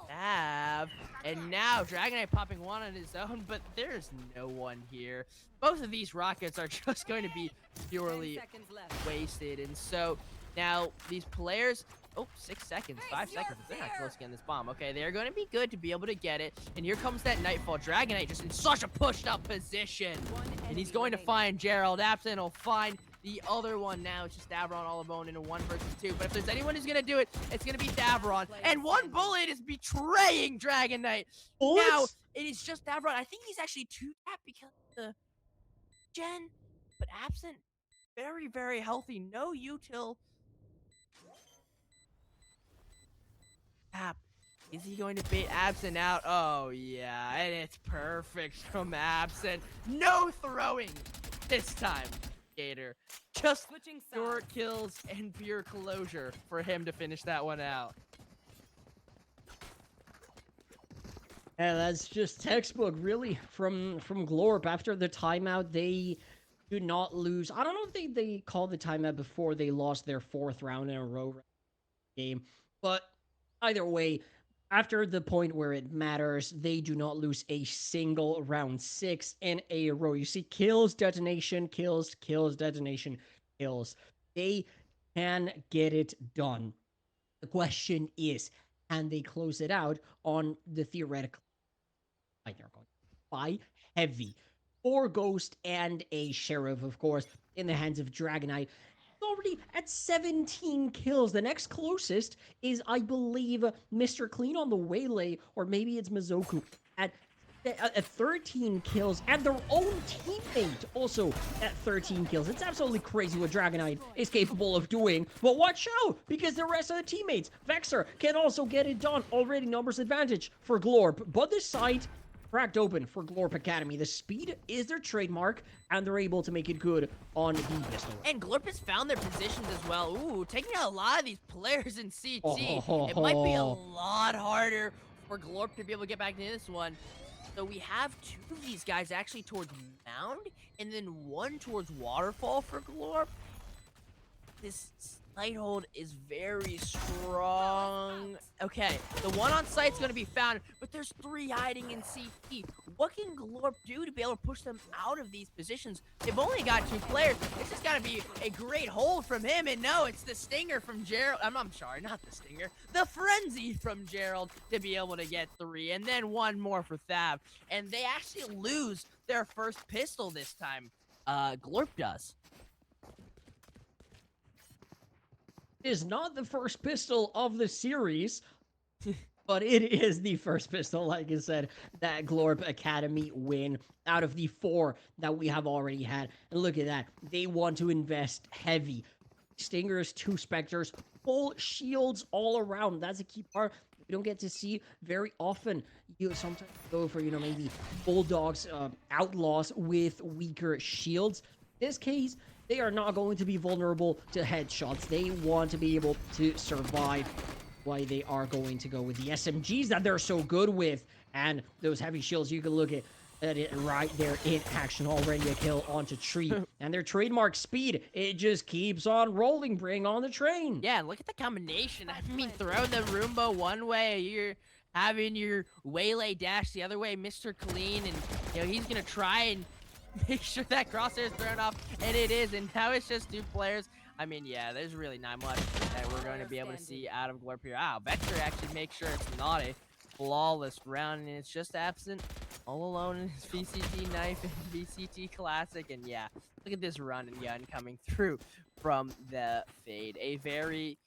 Sav. And now Dragonite popping one on his own, but there's no one here. Both of these rockets are just going to be 10 purely seconds left. wasted. And so now these players, oh, 6 seconds, 5 seconds. They're not close to getting this bomb. Okay, they're going to be good to be able to get it. And here comes that Nightfall. Dragonite just in such a pushed up position. And he's going to find Gerald. Absent will find the other one now. It's just Thavron all alone in a 1 versus 2. But if there's anyone who's going to do it, it's going to be Thavron. And one bullet is betraying Dragonite. What? Now, it is just Thavron. I think he's actually 2-tapped because of the gen. But Absent, very, very healthy. No util. Tap. Is he going to bait Absent out? Oh, yeah. And it's perfect from Absent. No throwing this time, Gator. Just Switching pure sides. kills and pure closure for him to finish that one out. Yeah, that's just textbook, really, from Glorp. After the timeout, they do not lose. I don't know if they called the timeout before they lost their 4th round in a row game, but either way, after the point where it matters, they do not lose a single round 6 in a row. You see, kills, detonation, kills, kills, detonation, kills. They can get it done. The question is, can they close it out on the theoretical? They're going by heavy. 4 Ghost and a Sheriff, of course, in the hands of Dragonite. Already at 17 kills. The next closest is, I believe, Mr. Clean on the Waylay, or maybe it's Mizoku at 13 kills, and their own teammate also at 13 kills. It's absolutely crazy what Dragonite is capable of doing, but watch out, because the rest of the teammates, Vexer, can also get it done. Already numbers advantage for Glorp, but this site cracked open for Glorp Academy. The speed is their trademark, and they're able to make it good on the pistol. And Glorp has found their positions as well. Ooh, taking out a lot of these players in CT. It might be a lot harder for Glorp to be able to get back into this one. So we have 2 of these guys actually towards Mound, and then 1 towards Waterfall for Glorp. This site hold is very strong. Okay, the one on site's going to be found, but there's 3 hiding in CT. What can Glorp do to be able to push them out of these positions? They've only got 2 players. It's just got to be a great hold from him, and no, it's the Stinger from Gerald. I'm sorry, not the Stinger. The Frenzy from Gerald to be able to get 3, and then 1 more for Thav. And they actually lose their first pistol this time. Glorp does. Is not the first pistol of the series, but it is the first pistol, like I said, that Glorp Academy win out of the 4 that we have already had. And look at that. They want to invest heavy. Stingers, 2 Spectres, full shields all around. That's a key part we don't get to see very often. You sometimes go for, maybe Bulldogs, Outlaws with weaker shields. In this case, they are not going to be vulnerable to headshots. They want to be able to survive. Why they are going to go with the SMGs that they're so good with. And those heavy shields, you can look at At it right there in action, already a kill onto Tree. And their trademark speed, it just keeps on rolling. Bring on the train. Yeah, look at the combination. I mean, throw the Roomba one way, you're having your Waylay dash the other way, Mr. Clean, and he's gonna try and make sure that crosshair is thrown off, and it is, and now it's just 2 players. I mean, yeah, there's really not much that we're going to be able to see out of Glorp here. Wow, Vector actually makes sure it's not a flawless round, and it's just Absent all alone in his VCT knife and VCT classic. And yeah, look at this run and gun coming through from the Fade. A very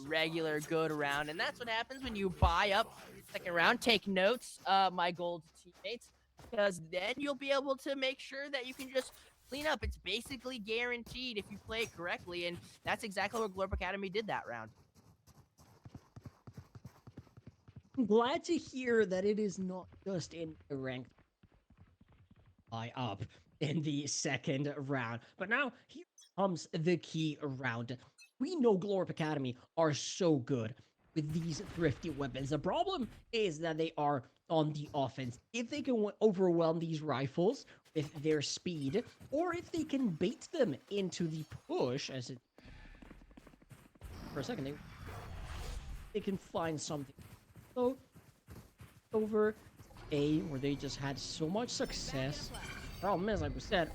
regular good round, and that's what happens when you buy up second round. Take notes, my gold teammates, because then you'll be able to make sure that you can just clean up. It's basically guaranteed if you play it correctly, and that's exactly what Glorp Academy did that round. I'm glad to hear that it is not just in the rank buy up in the second round. But now here comes the key round. We know Glorp Academy are so good with these thrifty weapons. The problem is that they are on the offense. If they can overwhelm these rifles with their speed, or if they can bait them into the push, as it for a second they can find something. So over A, where they just had so much success. Problem is, like we said,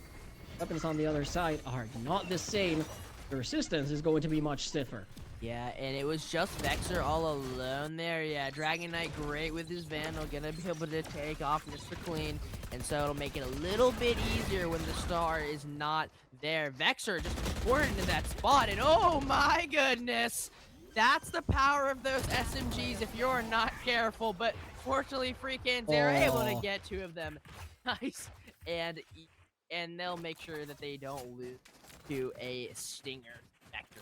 weapons on the other side are not the same. The resistance is going to be much stiffer. Yeah, and it was just Vexer all alone there. Yeah, Dragon Knight great with his Vandal, gonna be able to take off Mr. Clean, and so it'll make it a little bit easier when the star is not there. Vexer just poured into that spot, and oh my goodness! That's the power of those SMGs if you're not careful, but fortunately Freakins, they're able to get 2 of them. Nice. And they'll make sure that they don't lose to a Stinger Vector.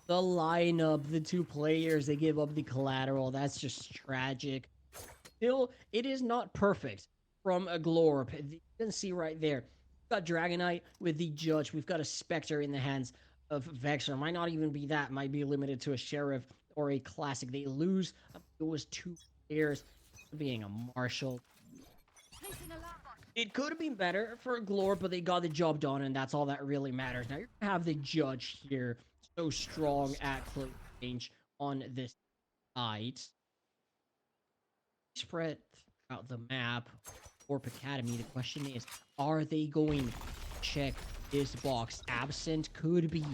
The lineup, the 2 players, they give up the collateral. That's just tragic. Still, it is not perfect from a Glorp. You can see right there. We've got Dragon Knight with the Judge. We've got a Spectre in the hands of Vexer. Might not even be that. Might be limited to a Sheriff or a Classic. They lose those 2 players being a Marshal. It could have been better for Glorp, but they got the job done, and that's all that really matters. Now, you're going to have the Judge here, so strong at close range on this side. Spread out the map. Glorp Academy, the question is, are they going to check this box? Absent could be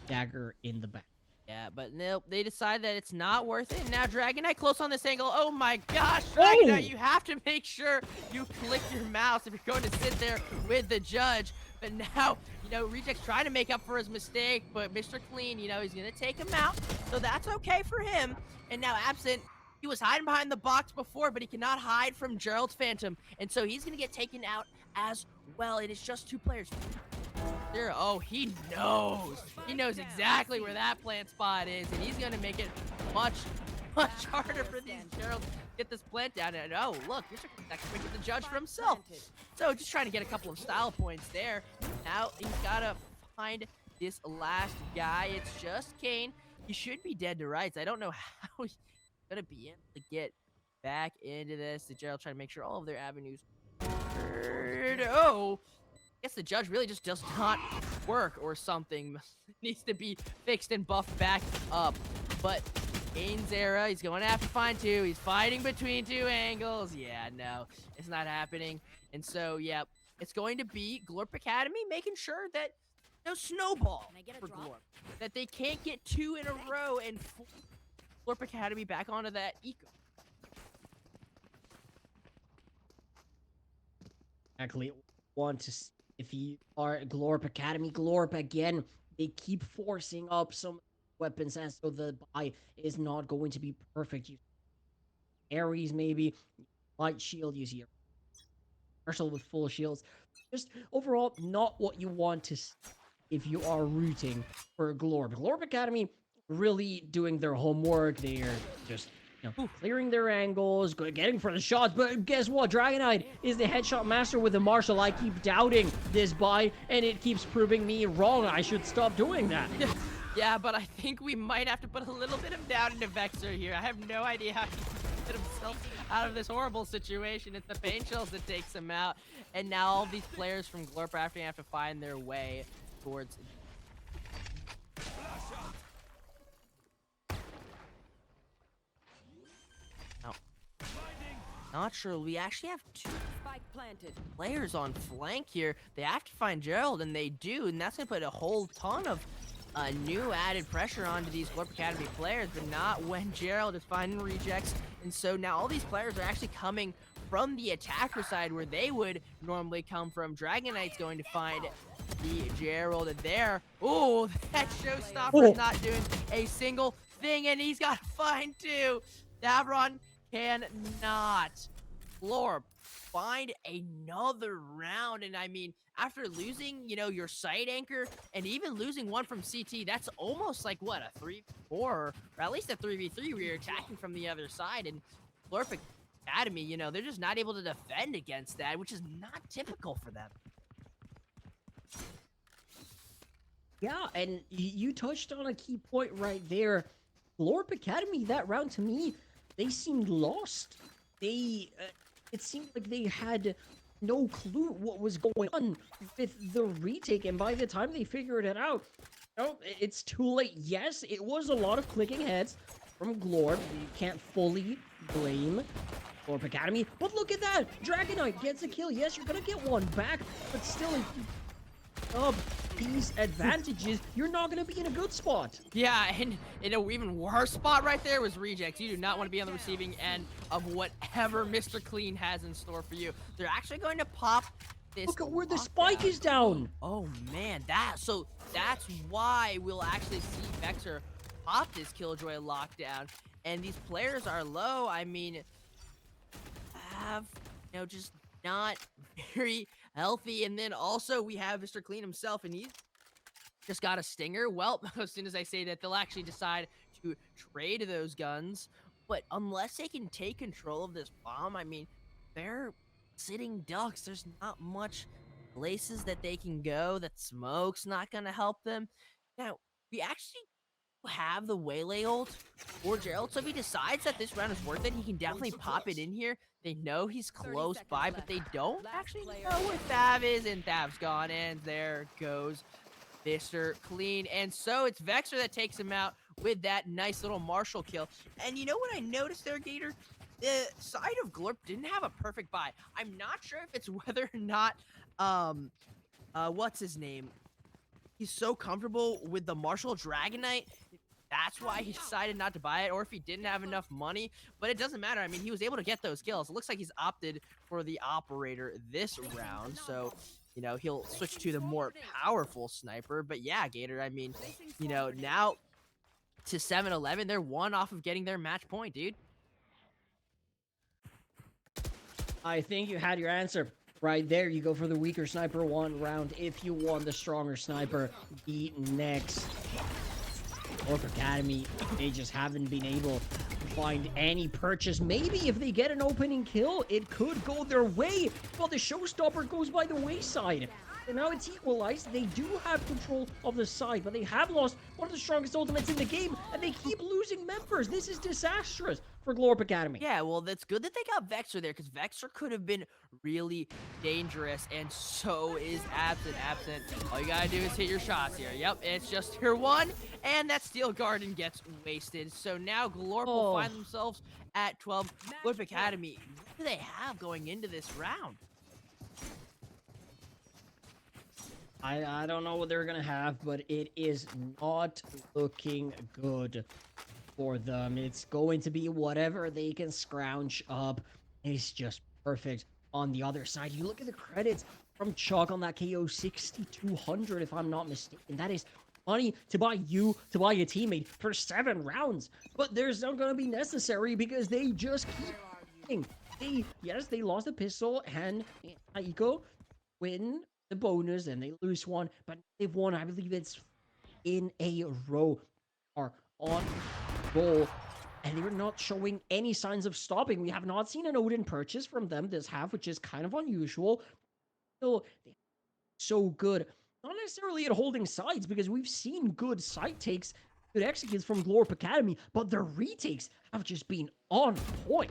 dagger in the back. Yeah, but nope, they decide that it's not worth it. Now Dragon Knight close on this angle. Oh my gosh, Dragon Knight, you have to make sure you click your mouse if you're going to sit there with the Judge. But now, Reject's trying to make up for his mistake, but Mr. Clean, he's going to take him out. So that's okay for him. And now Absent, he was hiding behind the box before, but he cannot hide from Gerald's Phantom. And so he's going to get taken out as well. It is just 2 players. There, oh, he knows. He knows exactly where that plant spot is, and he's going to make it much harder for these Geralds to get this plant down. And oh, look, Mr. Clean's actually picking the Judge for himself. So just trying to get a couple of style points there. Now he's got to find this last guy. It's just Kane. He should be dead to rights. I don't know how he's going to be able to get back into this. The Gerald trying to make sure all of their avenues oh, I guess the Judge really just does not work or something. Needs to be fixed and buffed back up. But Kane's era, he's going to have to find 2. He's fighting between 2 angles. Yeah, no, it's not happening. And so, yeah, it's going to be Glorp Academy making sure that no snowball for Glorp. That they can't get 2 in a row and Glorp Academy back onto that eco. Exactly. Want to see if you are Glorp Academy. Glorp again, they keep forcing up some weapons, and so the buy is not going to be perfect. You Ares maybe, light shield, you see Marshall with full shields. Just overall, not what you want to see if you are rooting for Glorp. Glorp Academy really doing their homework. They're just clearing their angles, getting for the shots, but guess what? Dragon Knight is the headshot master with the Marshall. I keep doubting this buy, and it keeps proving me wrong. I should stop doing that. Yeah, but I think we might have to put a little bit of doubt into Vexer here. I have no idea how get himself out of this horrible situation. It's the pain shells that takes him out, and now all these players from Glorp are have to find their way towards. Now, not sure. We actually have two Spike planted. players on flank here. They have to find Gerald, and they do, and that's gonna put a whole ton of new added pressure onto these Glorp Academy players, but not when Gerald is finding rejects. And so now all these players are actually coming from the attacker side where they would normally come from. Dragon Knight's going to find the Gerald there. Oh, that showstopper is not doing a single thing, and he's got to find two. Davron cannot. Glorp find another round, and I mean, after losing, you know, your side anchor and even losing one from CT, that's almost like what, a 3-4 or at least a 3v3 where you're attacking from the other side. And Glorp Academy, you know, they're just not able to defend against that, which is not typical for them. Yeah, and you touched on a key point right there. Glorp Academy, that round to me, they seemed lost. They, it seemed like they had no clue what was going on with the retake, and by the time they figured it out, oh, it's too late. Yes, it was a lot of clicking heads from Glorp. You can't fully blame Glorp Academy, but look at that! Dragon Knight gets a kill. Yes, you're gonna get one back, but still, if you up these advantages, you're not gonna be in a good spot. Yeah, and in an even worse spot right there was rejects. You do not want to be on the receiving end of whatever Mr. Clean has in store for you. They're actually going to pop this. Look at where the lockdown. spike is down. Oh man, that's why we'll actually see Vexer pop this Killjoy lockdown. And these players are low. I mean, have, you know, just not very healthy. And then also we have Mr. Clean himself, and he's just got a stinger. Well, as soon as I say that, they'll actually decide to trade those guns. But unless they can take control of this bomb, I mean, they're sitting ducks. There's not much places that they can go. That smoke's not gonna help them. Now, we actually have the waylay ult for Gerald, so if he decides that this round is worth it, he can definitely pop it in here. They know he's close by, but they don't actually know where Thav is, and Thav's gone, and there goes Mr. Clean. And so it's Vexer that takes him out with that nice little Marshall kill. And you know what I noticed there, Gator? The side of Glorp didn't have a perfect buy. I'm not sure if it's whether or not, what's his name? He's so comfortable with the Marshall Dragon Knight, that's why he decided not to buy it, or if he didn't have enough money. But it doesn't matter. I mean, he was able to get those kills. It looks like he's opted for the operator this round, so, you know, he'll switch to the more powerful sniper. But yeah, Gator, I mean, you know, now to 7-11, they're one off of getting their match point, dude. I think you had your answer. Right there, you go for the weaker sniper one round. If you want the stronger sniper, the next. Glorp Academy, they just haven't been able to find any purchase. Maybe if they get an opening kill, it could go their way. Well, the showstopper goes by the wayside. And now it's equalized. They do have control of the side, but they have lost one of the strongest ultimates in the game, and they keep losing members. This is disastrous for Glorp Academy. Yeah, well, that's good that they got Vexer there, because Vexer could have been really dangerous, and so is Absent. All you gotta do is hit your shots here. Yep, it's just your one, and that Steel Garden gets wasted. So now Glorp will find themselves at 12. Glorp Academy, what do they have going into this round? I don't know what they're gonna have, but it is not looking good for them. It's going to be whatever they can scrounge up. It's just perfect. On the other side, you look at the credits from Chuck on that KO 6,200, if I'm not mistaken. That is money to buy you, to buy a teammate for 7 rounds. But there's not gonna be necessary because they just keep yes, they lost the pistol, and Aiko win the bonus, and they lose one, but they've won, I believe it's in a row, are on roll, and they're not showing any signs of stopping. We have not seen an Odin purchase from them this half, which is kind of unusual. Still, so good. Not necessarily at holding sides, because we've seen good side takes good executes from Glorp Academy, but their retakes have just been on point.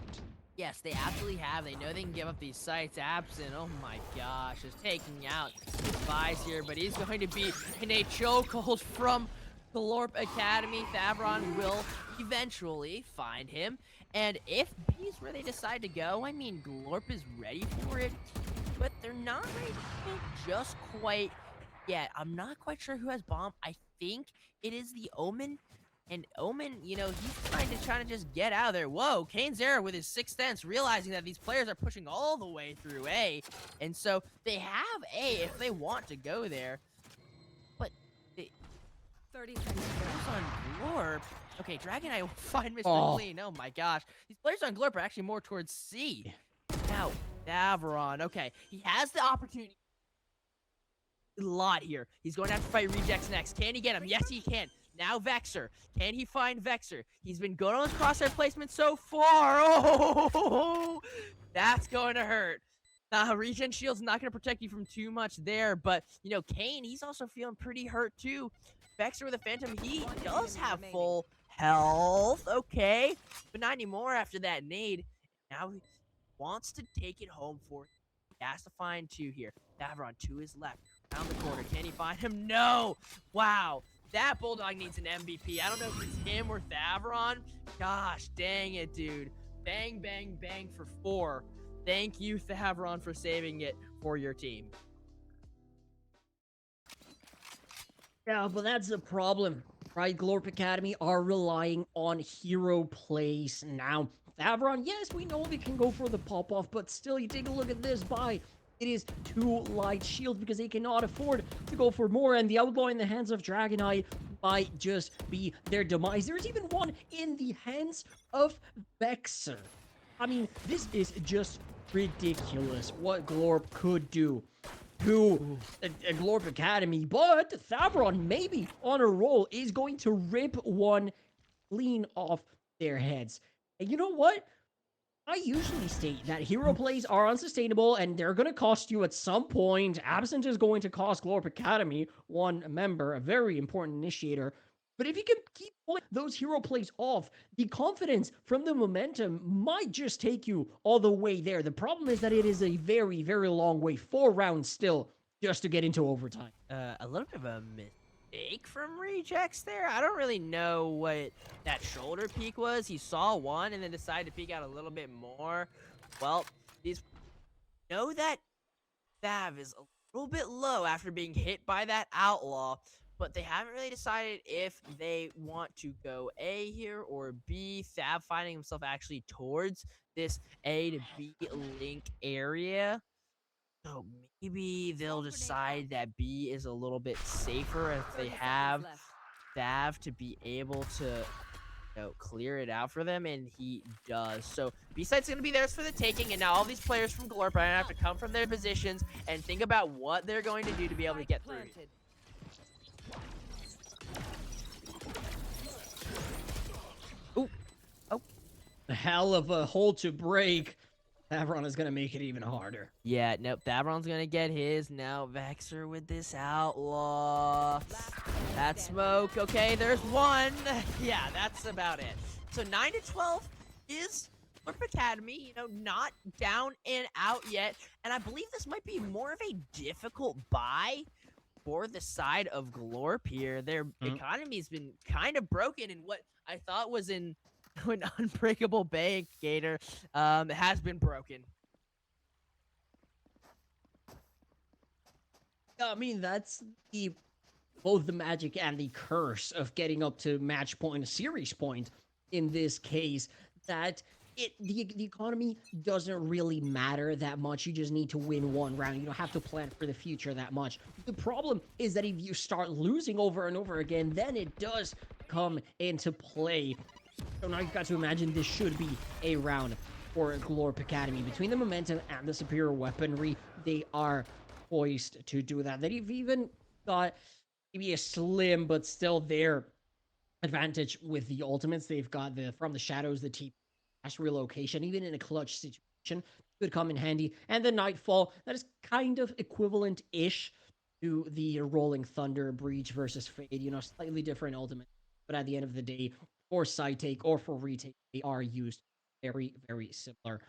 Yes, they absolutely have. They know they can give up these sites. Absent, oh my gosh, is taking out his Vice here, but he's going to be in a chokehold from Glorp Academy. Thavron will eventually find him. And if B is where they decide to go, I mean, Glorp is ready for it, but they're not ready to pick just quite yet. I'm not quite sure who has bomb. I think it is the Omen. And Omen, you know, he's trying to just get out of there. Whoa, Kane's there with his sixth sense, realizing that these players are pushing all the way through A. And so they have A if they want to go there. But they 30 seconds. players on Glorp. Okay, Dragon Eye will find Mr. Oh. Clean. Oh my gosh. These players on Glorp are actually more towards C. Now, Davron. Okay, he has the opportunity a lot here. He's going to have to fight Rejects next. Can he get him? Yes, he can. Now Vexer. Can he find Vexer? He's been good on his crosshair placement so far. Oh, that's going to hurt. Regen Shield's not going to protect you from too much there, but, you know, Kane, he's also feeling pretty hurt too. Vexer with a Phantom, he does have full health, okay, but not anymore after that nade. Now he wants to take it home for it. He has to find two here. Davron to his left. Around the corner. Can he find him? No! Wow. That Bulldog needs an MVP. I don't know if it's him or Thavron. Gosh, dang it, dude. Bang, bang, bang for 4. Thank you, Thavron, for saving it for your team. Yeah, but that's the problem, right? Glorp Academy are relying on hero plays now. Thavron, yes, we know they can go for the pop-off, but still, you take a look at this buy. It is 2 light shields because they cannot afford to go for more, and the outlaw in the hands of Dragon Eye might just be their demise. There's even one in the hands of Vexer. I mean, this is just ridiculous what Glorp could do to a Glorp Academy, but Thavron, maybe on a roll, is going to rip one clean off their heads. And you know what? I usually state that hero plays are unsustainable and they're going to cost you at some point. Absent is going to cost Glorp Academy one member, a very important initiator. But if you can keep pulling those hero plays off, the confidence from the momentum might just take you all the way there. The problem is that it is a very, very long way, 4 rounds still, just to get into overtime. A little bit of a mistake from Rejects there. I don't really know what that shoulder peek was. He saw one and then decided to peek out a little bit more. Well, these know that Thav is a little bit low after being hit by that outlaw, but they haven't really decided if they want to go A here or B. Thav finding himself actually towards this A to B link area. So maybe they'll decide that B is a little bit safer if they 30 seconds have left. Thav to be able to, you know, clear it out for them, and he does. So B-side's going to be theirs for the taking, and now all these players from Glorp are going to have to come from their positions and think about what they're going to do to be able to get through. Planted. Hell of a hole to break. Thavron is going to make it even harder. Yeah, nope, Thavron's going to get his. Now Vexer with this outlaw. That smoke. Okay, there's one. Yeah, that's about it. So 9 to 12 is Glorp Academy, you know, not down and out yet. And I believe this might be more of a difficult buy for the side of Glorp here. Their economy's been kind of broken, and what I thought was an unbreakable bank, Gator, has been broken. I mean, that's both the magic and the curse of getting up to match point, series point in this case, that the economy doesn't really matter that much. You just need to win one round. You don't have to plan for the future that much. The problem is that if you start losing over and over again, then it does come into play. So now you've got to imagine this should be a round for Glorp Academy. Between the momentum and the superior weaponry, they are poised to do that. They've even got maybe a slim but still their advantage with the ultimates. They've got the From the Shadows, the TP relocation, even in a clutch situation, could come in handy. And the Nightfall, that is kind of equivalent-ish to the Rolling Thunder, Breach versus Fade, you know, slightly different ultimate. but at the end of the day, for side take or for retake, they are used very, very similar.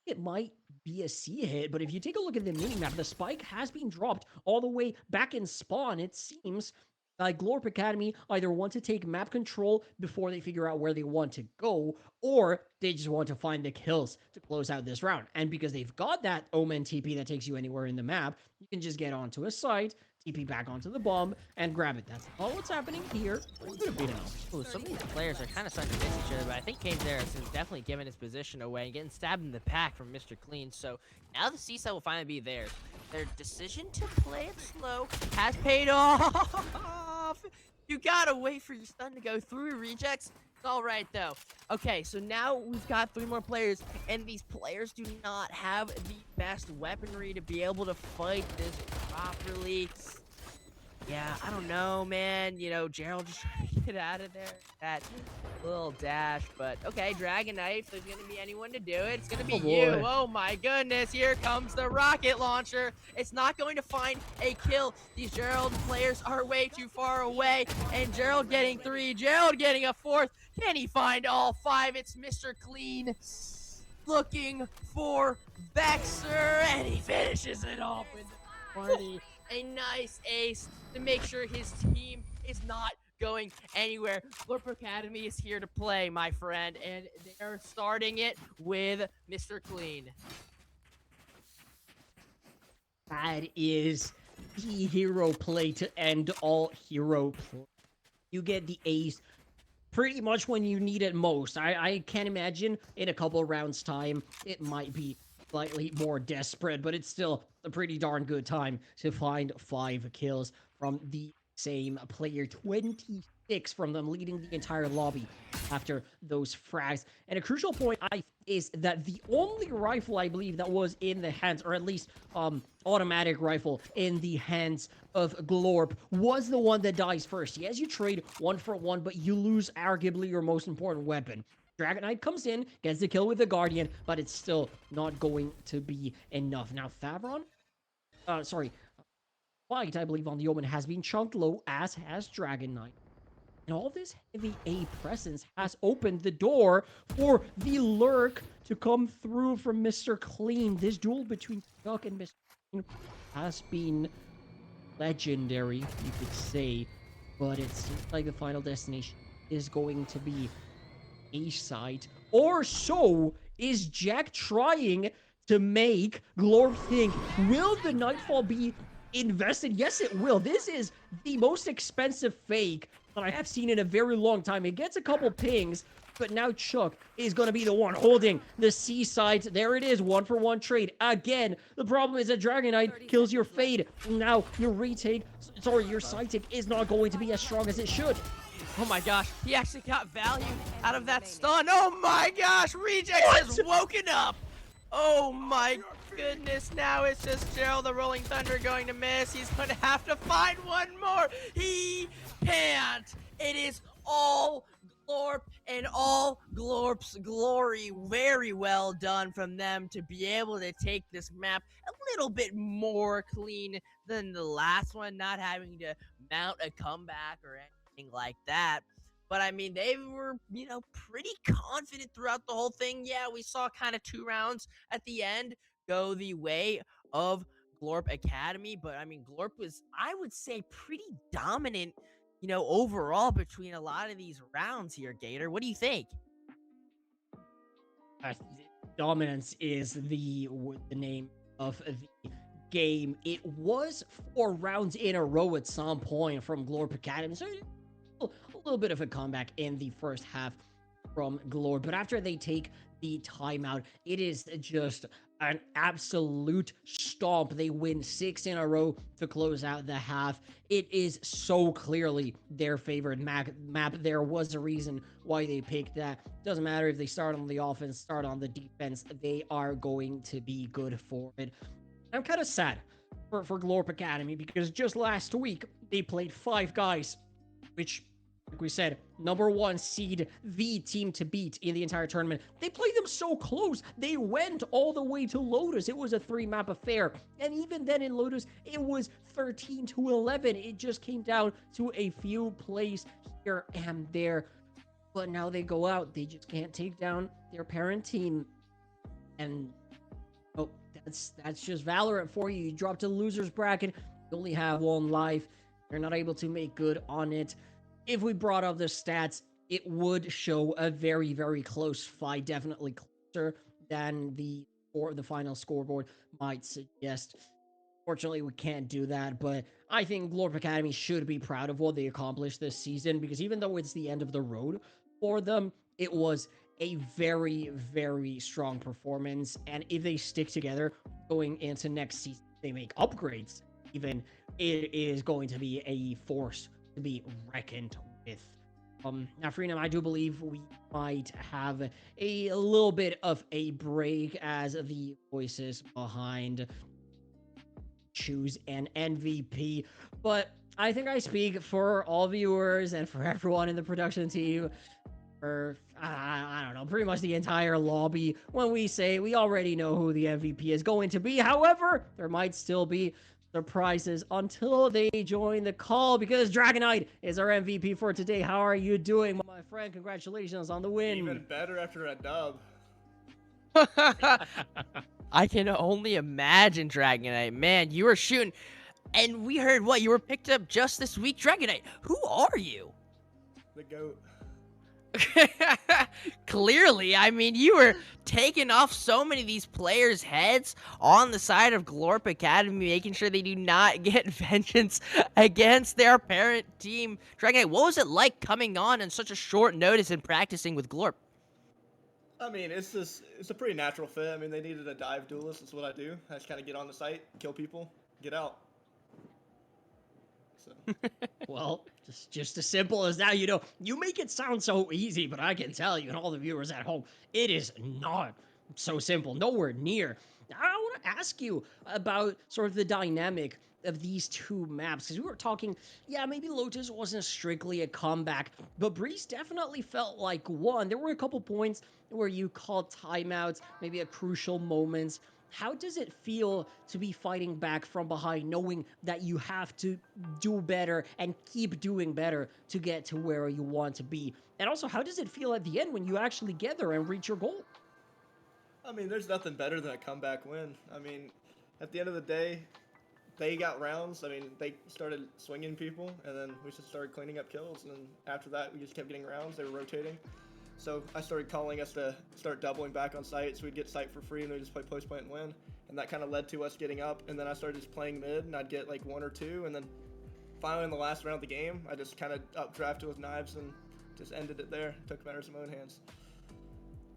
It might be a C hit, but if you take a look at the minimap, the spike has been dropped all the way back in spawn. It seems like Glorp Academy either want to take map control before they figure out where they want to go, or they just want to find the kills to close out this round. And because they've got that Omen TP that takes you anywhere in the map, you can just get onto a site, TP back onto the bomb, and grab it. That's all what's happening here. It could have been enough. Ooh, some of these players are kind of starting to miss each other, but I think Kane's is definitely giving his position away and getting stabbed in the back from Mr. Clean. So now the C side will finally be theirs. Their decision to play it slow has paid off. You gotta wait for your stun to go through rejects. It's all right though. Okay, so now we've got 3 more players, and these players do not have the best weaponry to be able to fight this properly. Yeah, I don't know, man. You know, Gerald just trying to get out of there. That little dash, but okay, Dragon Knife. There's gonna be anyone to do it. It's gonna be you. Boy. Oh my goodness, here comes the rocket launcher. It's not going to find a kill. These Gerald players are way too far away, and Gerald getting 3, Gerald getting a 4th. Can he find all 5? It's Mr. Clean looking for Vexer, and he finishes it off with the party. A nice ace to make sure his team is not going anywhere. Glorp Academy is here to play, my friend, and they're starting it with Mr. Clean. That is the hero play to end all hero play. You get the ace pretty much when you need it most. I can't imagine in a couple rounds time it might be slightly more desperate, but it's still a pretty darn good time to find 5 kills from the same player. 26 from them, leading the entire lobby after those frags. And a crucial point is that the only rifle I believe that was in the hands, or at least automatic rifle in the hands of Glorp, was the one that dies first. Yes, you trade 1 for 1, but you lose arguably your most important weapon. Dragon Knight comes in, gets the kill with the Guardian, but it's still not going to be enough. Now, Fight, I believe, on the Omen has been chunked low, as has Dragon Knight. And all this heavy A presence has opened the door for the lurk to come through from Mr. Clean. This duel between Chuck and Mr. Clean has been legendary, you could say, but it seems like the final destination is going to be A side, or so is Jack trying to make Glorp think, will the Nightfall be invested? Yes, it will. This is the most expensive fake that I have seen in a very long time. It gets a couple pings, but now Chuck is going to be the one holding the C side. There it is, 1 for 1 trade. Again, the problem is that Dragon Knight kills your fade. Now your your side take is not going to be as strong as it should. Oh my gosh, he actually got value out of that stun. Oh my gosh, Reject has woken up. Oh my goodness, now it's just Gerald the Rolling Thunder going to miss. He's going to have to find one more. He can't. It is all Glorp and all Glorp's glory. Very well done from them to be able to take this map a little bit more clean than the last one, not having to mount a comeback or anything like that. But I mean, they were, pretty confident throughout the whole thing. Yeah, we saw kind of 2 rounds at the end go the way of Glorp Academy. But I mean, Glorp was, I would say, pretty dominant, overall between a lot of these rounds here, Gator. What do you think? Dominance is the name of the game. It was 4 rounds in a row at some point from Glorp Academy. So a little bit of a comeback in the first half from Glorp, but after they take the timeout, it is just an absolute stomp. They win 6 in a row to close out the half. It is so clearly their favorite map. There was a reason why they picked that. Doesn't matter if they start on the offense, start on the defense, they are going to be good for it. I'm kind of sad for Glorp Academy because just last week they played 5 guys, which like we said, number 1 seed, the team to beat in the entire tournament. They played them so close. They went all the way to Lotus. It was a 3-map affair. And even then in Lotus, it was 13-11. It just came down to a few plays here and there. But now they go out. They just can't take down their parent team. And oh, that's just Valorant for you. You drop to the loser's bracket. You only have 1 life. You're not able to make good on it. If we brought up the stats, it would show a very, very close fight. Definitely closer than the final scoreboard might suggest. Fortunately, we can't do that, but I think Glorp Academy should be proud of what they accomplished this season, because even though it's the end of the road for them, it was a very, very strong performance. And if they stick together going into next season, they make upgrades even, it is going to be a force to be reckoned with. Now, Freenham, I do believe we might have a little bit of a break as the voices behind choose an MVP, but I think I speak for all viewers and for everyone in the production team, for I don't know, pretty much the entire lobby, when we say we already know who the MVP is going to be. However, there might still be surprises until they join the call, because Dragonite is our MVP for today. How are you doing, my friend? Congratulations on the win. Even better after a dub. I can only imagine, Dragonite. Man, you were shooting. And we heard what? You were picked up just this week. Dragonite, who are you? The GOAT. Clearly, I mean, you were taking off so many of these players' heads on the side of Glorp Academy, making sure they do not get vengeance against their parent team. Dragonite, what was it like coming on such a short notice and practicing with Glorp? I mean, it's a pretty natural fit. I mean, they needed a dive duelist. That's what I do. I just kind of get on the site, kill people, get out. So. Well, just as simple as that. You know, you make it sound so easy, but I can tell you and all the viewers at home, it is not so simple. Nowhere near. I want to ask you about sort of the dynamic of these 2 maps, because we were talking, yeah, maybe Lotus wasn't strictly a comeback, but Breeze definitely felt like one. There were a couple points where you called timeouts, maybe at crucial moments. How does it feel to be fighting back from behind, knowing that you have to do better and keep doing better to get to where you want to be? And also, how does it feel at the end when you actually get there and reach your goal? I mean, there's nothing better than a comeback win. I mean, at the end of the day, they got rounds. I mean, they started swinging people, and then we just started cleaning up kills. And then after that, we just kept getting rounds. They were rotating. So I started calling us to start doubling back on site, so we'd get site for free, and we'd just play post plant and win. And that kind of led to us getting up. And then I started just playing mid, and I'd get like 1 or 2. And then finally in the last round of the game, I just kind of updrafted with knives and just ended it there. Took matters in my own hands.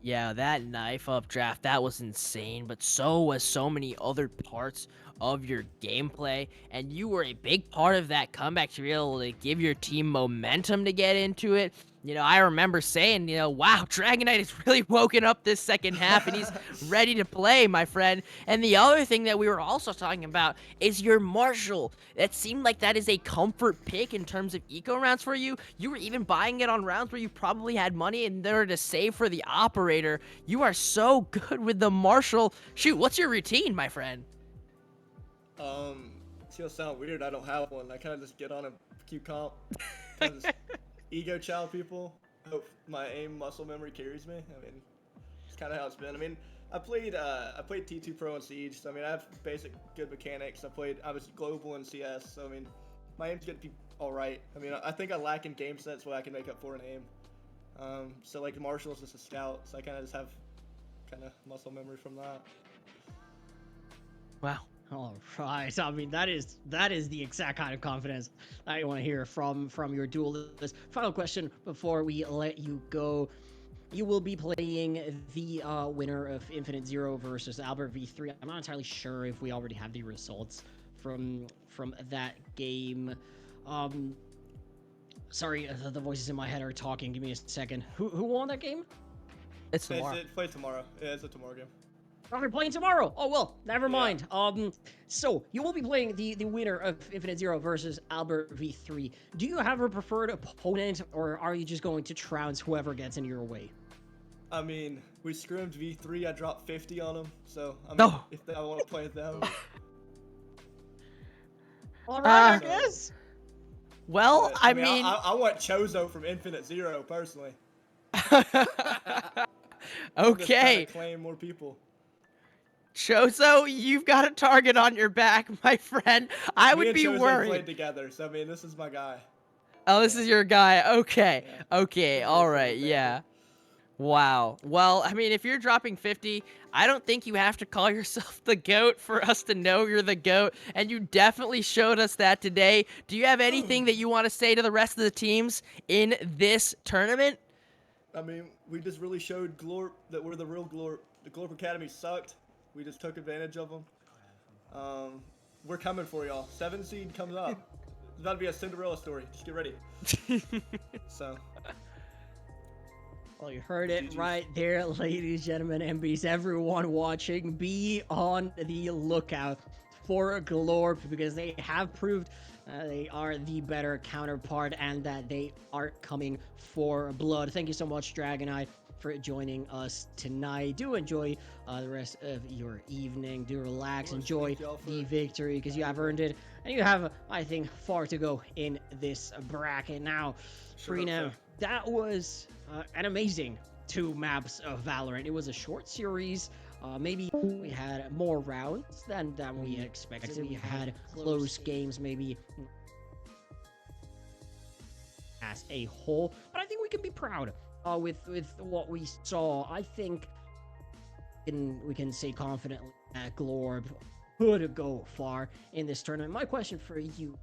Yeah, that knife updraft, that was insane, but so was so many other parts of your gameplay, and you were a big part of that comeback to be able to give your team momentum to get into it. You know, I remember saying, you know, wow, Dragonite has really woken up this second half, and he's ready to play, my friend. And the other thing that we were also talking about is your Marshall. It seemed like that is a comfort pick in terms of eco rounds for you. You were even buying it on rounds where you probably had money in there to save for the operator. You are so good with the Marshall. Shoot, what's your routine, my friend? It's gonna sound weird. I don't have one. I kind of just get on a Q comp. Just ego chow people. Hope my aim muscle memory carries me. I mean, it's kind of how it's been. I mean, I played T2 Pro in Siege, so I mean, I have basic good mechanics. I was global in CS, so I mean, my aim's gonna be all right. I mean, I think I lack in game sense what I can make up for an aim. So like Marshall's just a scout, so I kind of just have kind of muscle memory from that. Wow. All right. I mean, that is the exact kind of confidence I want to hear from your duelist. Final question before we let you go. You will be playing the winner of Infinite Zero versus Albert V3. I'm not entirely sure if we already have the results from that game. Sorry, the voices in my head are talking. Give me a second. Who won that game? It's tomorrow. It's played tomorrow. Yeah, it's a tomorrow game. Oh, you're playing tomorrow. Oh well, never Yeah. mind. So you will be playing the winner of Infinite Zero versus Albert V3. Do you have a preferred opponent, or are you just going to trounce whoever gets in your way? I mean, we scrimmed V3. I dropped 50 on him, so I mean, No. if I want to play with them, All right, I Uh, guess. Well, but, I mean, mean, I want Chozo from Infinite Zero personally. I'm just trying okay. to claim more people. Chozo, you've got a target on your back, my friend. I Me would and be Chozo worried. played together, so I mean, this is my guy. Oh, this is your guy. Okay. Yeah. Okay. We're All good right. friends, Andy. Yeah. Wow. Well, I mean, if you're dropping 50, I don't think you have to call yourself the GOAT for us to know you're the GOAT, and you definitely showed us that today. Do you have anything that you want to say to the rest of the teams in this tournament? I mean, we just really showed Glorp that we're the real Glorp. The Glorp Academy sucked. We just took advantage of them. We're coming for y'all. 7 seed comes up. It's about to be a Cinderella story. Just get ready. So, Well, you heard it GG's. right there, ladies, gentlemen, MBs, everyone watching. Be on the lookout for Glorp because they have proved they are the better counterpart and that they are coming for blood. Thank you so much, Dragonite, for joining us tonight. Do enjoy the rest of your evening. Do relax, course. enjoy Thank y'all for the victory because you have having earned it. And you have, I think, far to go in this bracket. Now, Sure hope Freena, so. that was an amazing 2 maps of Valorant. It was a short series. Maybe we had more rounds than we expected. We had close games, maybe as a whole. But I think we can be proud with what we saw. I think we can say confidently that Glorb could go far in this tournament. My question for you: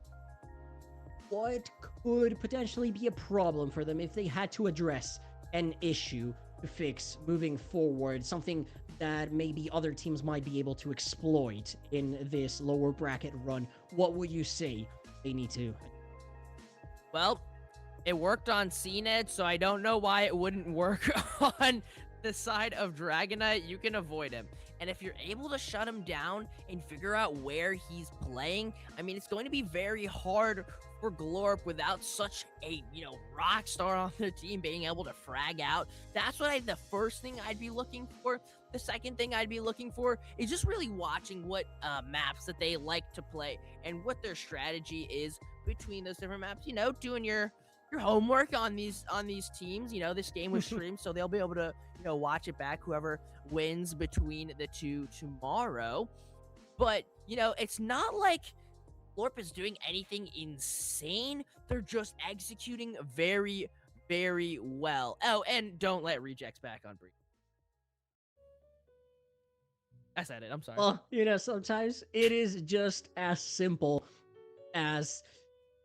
what could potentially be a problem for them if they had to address an issue to fix moving forward, something that maybe other teams might be able to exploit in this lower bracket run? What would you say they need to? Well, it worked on CNED, so I don't know why it wouldn't work on the side of Dragonite. You can avoid him. And if you're able to shut him down and figure out where he's playing, I mean, it's going to be very hard for Glorp without such a, rock star on their team being able to frag out. That's what the first thing I'd be looking for. The second thing I'd be looking for is just really watching what maps that they like to play and what their strategy is between those different maps. Doing your homework on these teams. This game was streamed, so they'll be able to watch it back, whoever wins between the two tomorrow. But it's not like Glorp is doing anything insane. They're just executing very, very well. Oh, and don't let rejects back on Bree. I said it. I'm sorry. Well, sometimes it is just as simple as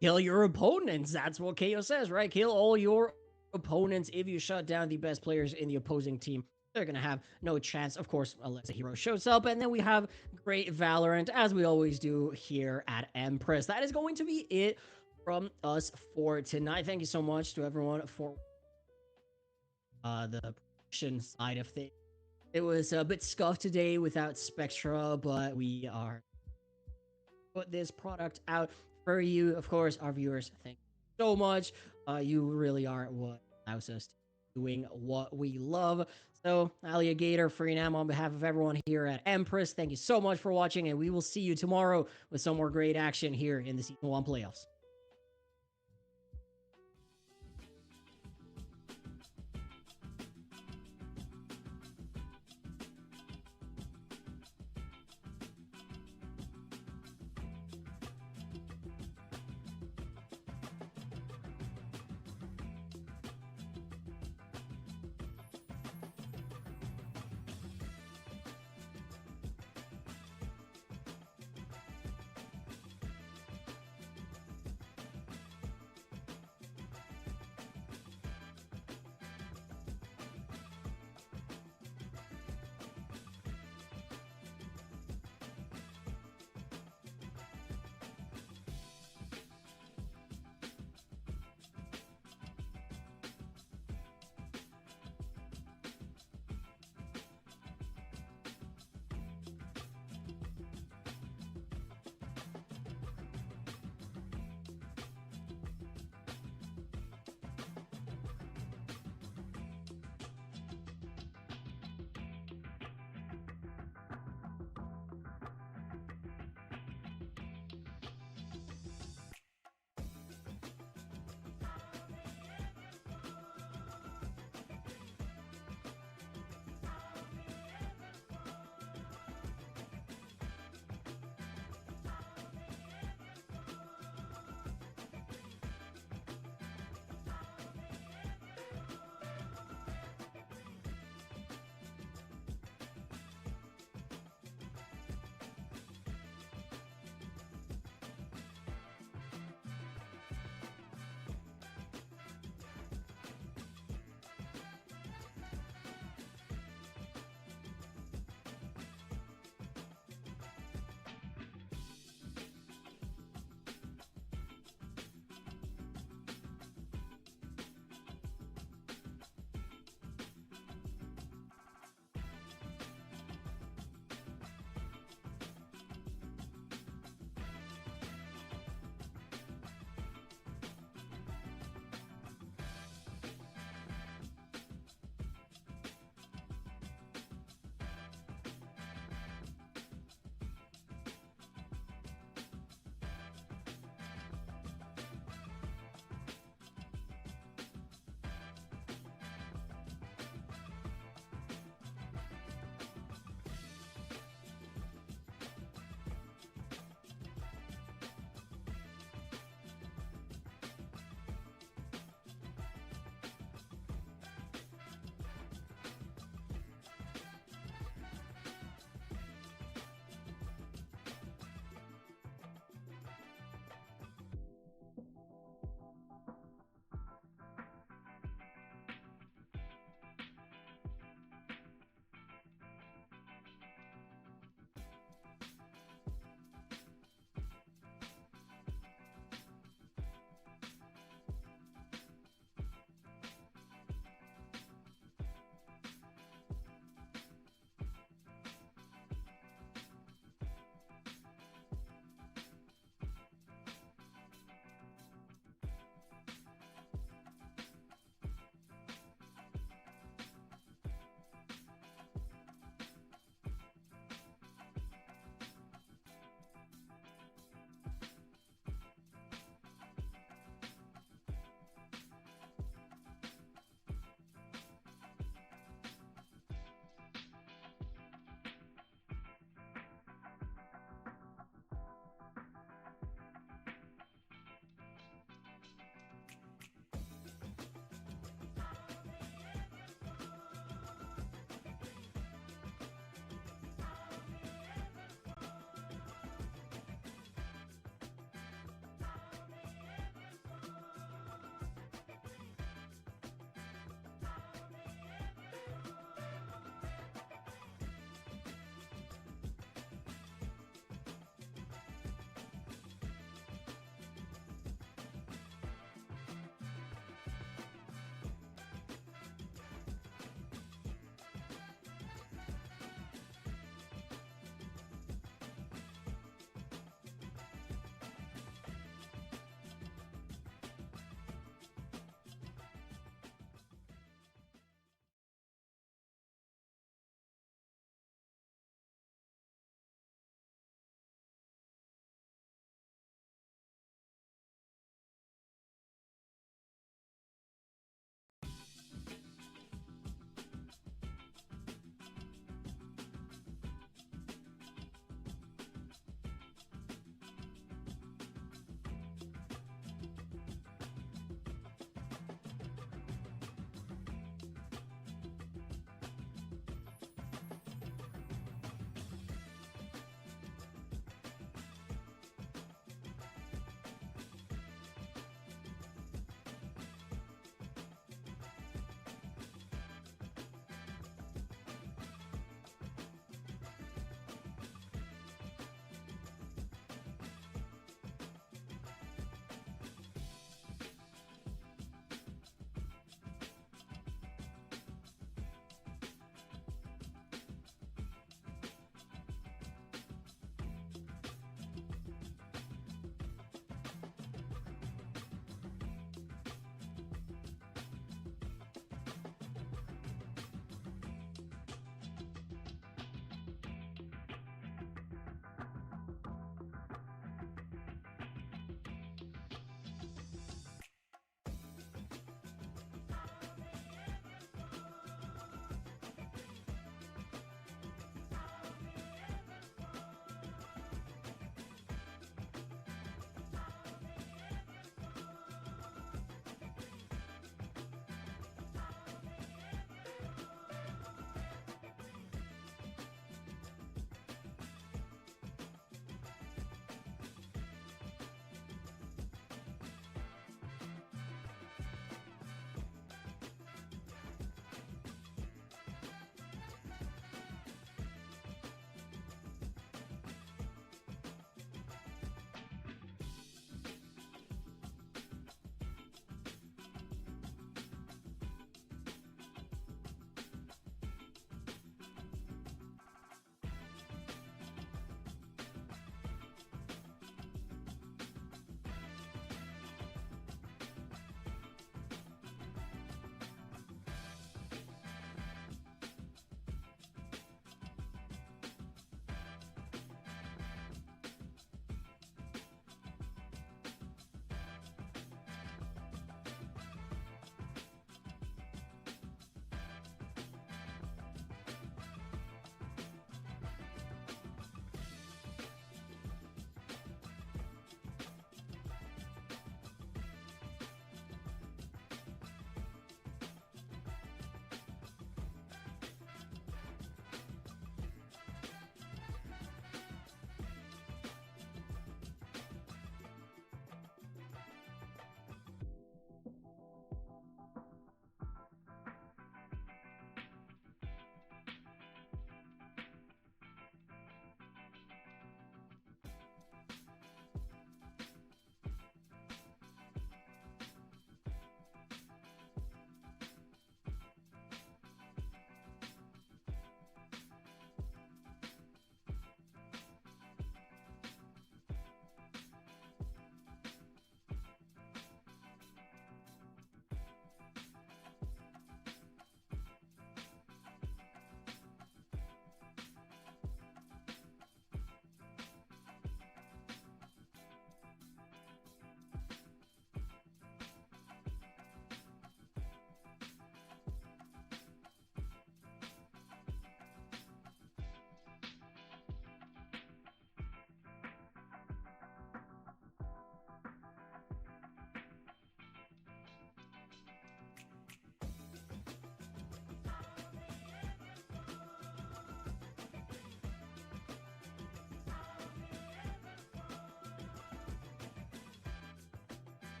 kill your opponents. That's what KO says, right? Kill all your opponents. If you shut down the best players in the opposing team, they're going to have no chance, of course, unless a hero shows up. And then we have great Valorant, as we always do here at EMPRESS. That is going to be it from us for tonight. Thank you so much to everyone for the production side of things. It was a bit scuffed today without Spectra, but we are put this product out for you. Of course, our viewers, thank you so much. You really are what allows us to doing what we love. So, Alligator, Freenam, on behalf of everyone here at EMPRESS, thank you so much for watching, and we will see you tomorrow with some more great action here in the Season 1 playoffs.